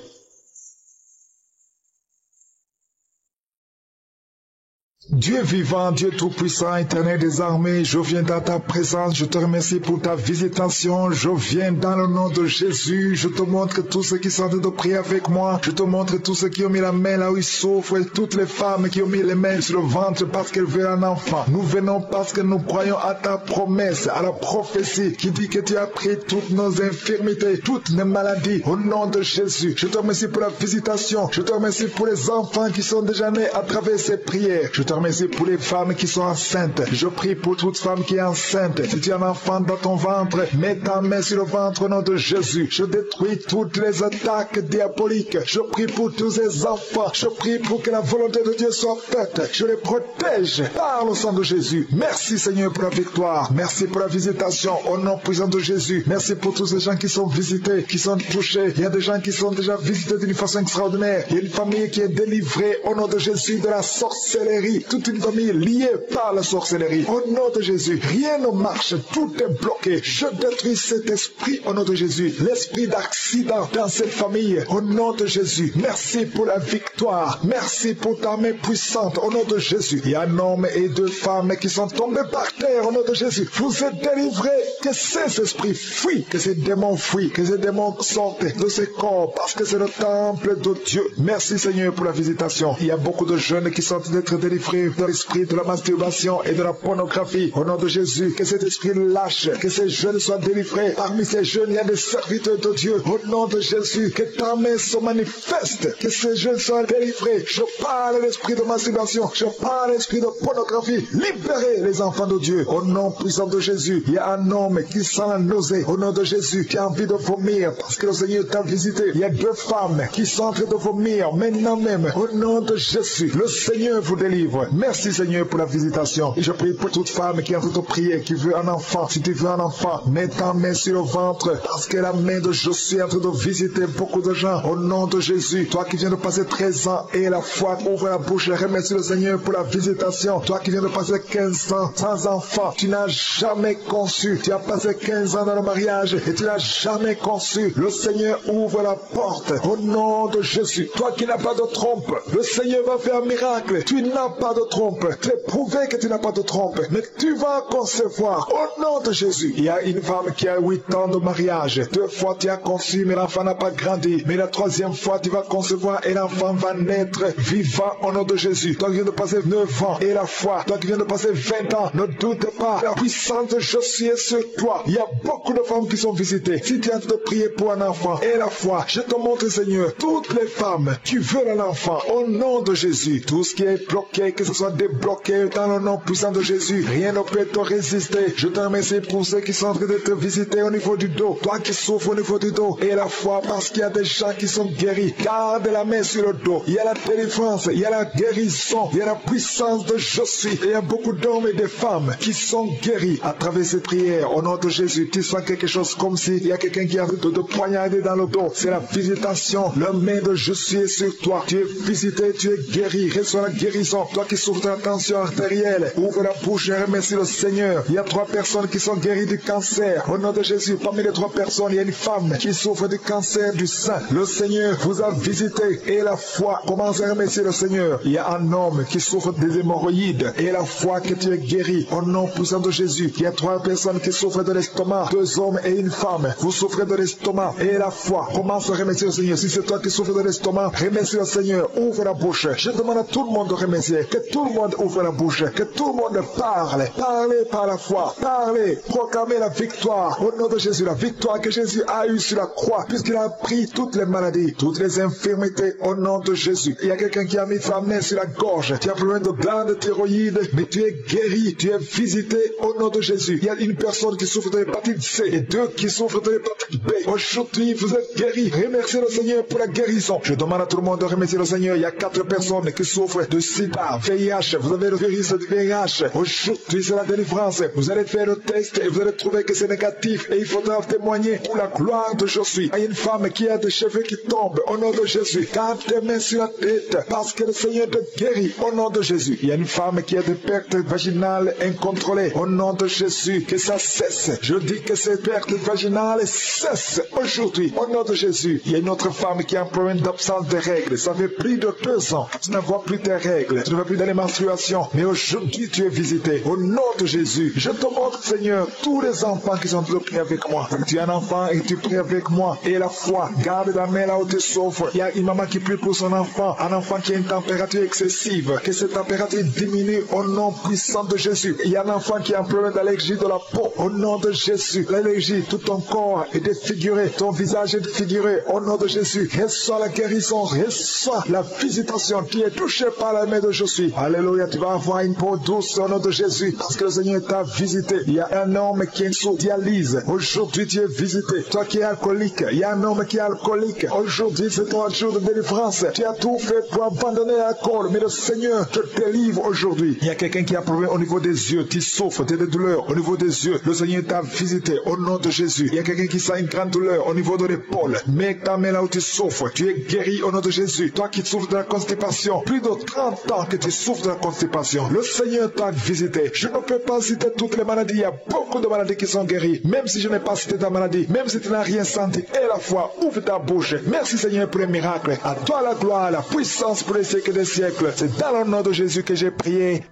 Dieu vivant, Dieu tout-puissant, éternel des armées, je viens dans ta présence, je te remercie pour ta visitation, je viens dans le nom de Jésus, je te montre tous ceux qui sont en train de prier avec moi, je te montre tous ceux qui ont mis la main là où ils souffrent, et toutes les femmes qui ont mis les mains sur le ventre parce qu'elles veulent un enfant. Nous venons parce que nous croyons à ta promesse, à la prophétie qui dit que tu as pris toutes nos infirmités, toutes nos maladies, au nom de Jésus. Je te remercie pour la visitation, je te remercie pour les enfants qui sont déjà nés à travers ces prières, je te remercie pour les femmes qui sont enceintes. Je prie pour toute femme qui est enceinte. Si tu as un enfant dans ton ventre, mets ta main sur le ventre au nom de Jésus. Je détruis toutes les attaques diaboliques. Je prie pour tous ces enfants. Je prie pour que la volonté de Dieu soit faite. Je les protège par le sang de Jésus. Merci Seigneur pour la victoire. Merci pour la visitation au nom puissant de Jésus. Merci pour tous ces gens qui sont visités, qui sont touchés. Il y a des gens qui sont déjà visités d'une façon extraordinaire. Il y a une famille qui est délivrée au nom de Jésus de la sorcellerie. toute une famille liée par la sorcellerie. Au nom de Jésus, rien ne marche, tout est bloqué. Je détruis cet esprit au nom de Jésus. L'esprit d'accident dans cette famille, au nom de Jésus. Merci pour la victoire. Merci pour ta main puissante, au nom de Jésus. Il y a un homme et deux femmes qui sont tombés par terre, au nom de Jésus. Vous êtes délivrés. Que ces esprits fuient, que ces démons fuient, que ces démons sortent de ces corps, parce que c'est le temple de Dieu. Merci Seigneur pour la visitation. Il y a beaucoup de jeunes qui sont d'être délivrés de l'esprit de la masturbation et de la pornographie. Au nom de Jésus, que cet esprit lâche, que ces jeunes soient délivrés. Parmi ces jeunes, il y a des serviteurs de Dieu. Au nom de Jésus, que ta main se manifeste, que ces jeunes soient délivrés. Je parle l'esprit de masturbation, je parle l'esprit de pornographie. Libérez les enfants de Dieu. Au nom puissant de Jésus, il y a un homme qui sent la nausée. Au nom de Jésus, qui a envie de vomir parce que le Seigneur t'a visité. Il y a deux femmes qui sont en train de vomir maintenant même. Au nom de Jésus, le Seigneur vous délivre. Merci Seigneur pour la visitation. Et je prie pour toute femme qui est en train de prier, qui veut un enfant. Si tu veux un enfant, mets ta main sur le ventre parce que la main de Josué est en train de visiter beaucoup de gens. Au nom de Jésus, toi qui viens de passer 13 ans et la foi, ouvre la bouche et remercie le Seigneur pour la visitation. Toi qui viens de passer 15 ans sans enfant, tu n'as jamais conçu. Tu as passé 15 ans dans le mariage et tu n'as jamais conçu. Le Seigneur ouvre la porte au nom de Jésus. Toi qui n'as pas de trompe, le Seigneur va faire un miracle. Tu n'as pas de trompe. Tu es prouvé que tu n'as pas de trompe, mais tu vas concevoir au nom de Jésus. Il y a une femme qui a 8 ans de mariage. 2 fois tu as conçu, mais l'enfant n'a pas grandi. Mais la 3e fois tu vas concevoir et l'enfant va naître vivant au nom de Jésus. Toi qui viens de passer 9 ans et la foi, toi qui viens de passer 20 ans, ne doute pas. La puissance de Jésus est sur toi. Il y a beaucoup de femmes qui sont visitées. Si tu as de prier pour un enfant et la foi, je te montre Seigneur, toutes les femmes qui veulent un enfant au nom de Jésus, tout ce qui est bloqué, que ce soit débloqué dans le nom puissant de Jésus, rien ne peut te résister. Je te remercie pour ceux qui sont en train de te visiter au niveau du dos, toi qui souffres au niveau du dos et la foi, parce qu'il y a des gens qui sont guéris. Garde la main sur le dos. Il y a la délivrance, il y a la guérison, il y a la puissance de Jésus. Et il y a beaucoup d'hommes et de femmes qui sont guéris à travers ces prières au nom de Jésus. Tu sens quelque chose comme s'il y a quelqu'un qui a de poignarder dans le dos. C'est la visitation. La main de Jésus est sur toi. Tu es visité, tu es guéri. Reçois la guérison. Toi qui souffres de la tension artérielle, ouvre la bouche et remercie le Seigneur. Il y a 3 personnes qui sont guéries du cancer. Au nom de Jésus, parmi les 3 personnes, il y a une femme qui souffre du cancer du sein. Le Seigneur vous a visité et la foi. Commence à remercier le Seigneur. Il y a un homme qui souffre des hémorroïdes et la foi que tu es guéri. Au nom puissant de Jésus, il y a 3 personnes qui souffrent de l'estomac. 2 hommes et une femme. Vous souffrez de l'estomac et la foi. Commence à remercier le Seigneur. Si c'est toi qui souffres de l'estomac, remercie le Seigneur. Ouvre la bouche. Je demande à tout le monde de remercier. Que tout le monde ouvre la bouche. Que tout le monde parle. Parlez par la foi. Parlez. Proclamez la victoire. Au nom de Jésus, la victoire que Jésus a eue sur la croix, puisqu'il a pris toutes les maladies, toutes les infirmités au nom de Jésus. Il y a quelqu'un qui a mis sa main sur la gorge. Tu as besoin de glande thyroïde, mais tu es guéri. Tu es visité au nom de Jésus. Il y a une personne qui souffre de l'hépatite C et 2 qui souffrent de l'hépatite B. Aujourd'hui, vous êtes guéris. Remerciez le Seigneur pour la guérison. Je demande à tout le monde de remercier le Seigneur. Il y a 4 personnes qui souffrent de sida, VIH. Vous avez le virus de VIH. Aujourd'hui, c'est la délivrance. Vous allez faire le test et vous allez trouver que c'est négatif. Et il faudra témoigner pour la gloire de Jésus. Il y a une femme qui a des cheveux qui tombent au nom de Jésus. Garde tes mains sur la tête parce que le Seigneur te guérit au nom de Jésus. Il y a une femme qui a des pertes vaginales incontrôlées au nom de Jésus. Que ça cesse. Je dis que ces pertes vaginales cessent aujourd'hui au nom de Jésus. Il y a une autre femme qui a un problème d'absence de règles. Ça fait plus de 2 ans. Tu ne vois plus tes règles. Tu ne vois plus dans les menstruations. Mais aujourd'hui, tu es visité au nom de Jésus. Je te montre, Seigneur, tous les enfants qui sont priés avec moi. Tu es un enfant et tu pries avec moi. Et la foi, garde la main là où tu souffres. Il y a une maman qui prie pour son enfant. Un enfant qui a une température excessive. Que cette température diminue au nom puissant de Jésus. Il y a un enfant qui a un problème d'allergie de la peau. Au nom de Jésus. L'allergie, tout ton corps est défiguré. Ton visage est défiguré. Au nom de Jésus. Reçois la guérison. Reçois la visitation. Tu es touché par la main de Jésus. Alléluia. Tu vas avoir une peau douce au nom de Jésus. Parce que le Seigneur t'a visité. Il y a un homme qui est sous dialyse. Aujourd'hui, tu es visité. Toi qui es alcoolique. Il y a un homme qui est alcoolique. Aujourd'hui, c'est ton jour de délivrance. Tu as tout fait pour abandonner l'alcool. Mais le Seigneur te délivre aujourd'hui. Il y a quelqu'un qui a un problème au niveau des yeux. Tu souffres de douleurs au niveau des yeux. Le Seigneur t'a visité au nom de Jésus. Il y a quelqu'un qui sent une grande douleur au niveau de l'épaule. Mets ta main là où tu souffres. Tu es guéri au nom de Jésus. Toi qui souffres de la constipation. Plus de 30 ans que tu souffres de la constipation, le Seigneur t'a visité. Je ne peux pas citer toutes les maladies. Il y a beaucoup de maladies qui sont guéries. Même si je n'ai pas cité ta maladie, même si tu n'as rien senti, et la foi, ouvre ta bouche. Merci Seigneur pour les miracles. À toi la gloire, la puissance pour les siècles des siècles. C'est dans le nom de Jésus que j'ai prié.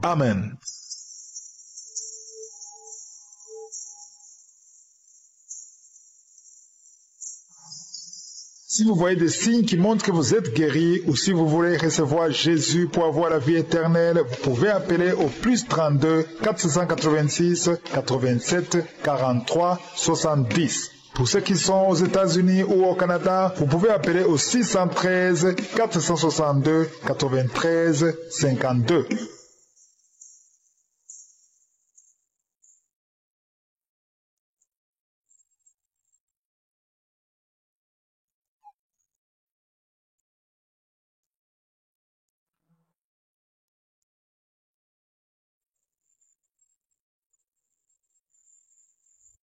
Amen. Si vous voyez des signes qui montrent que vous êtes guéri ou si vous voulez recevoir Jésus pour avoir la vie éternelle, vous pouvez appeler au plus 32 486 87 43 70. Pour ceux qui sont aux États-Unis ou au Canada, vous pouvez appeler au 613 462 93 52.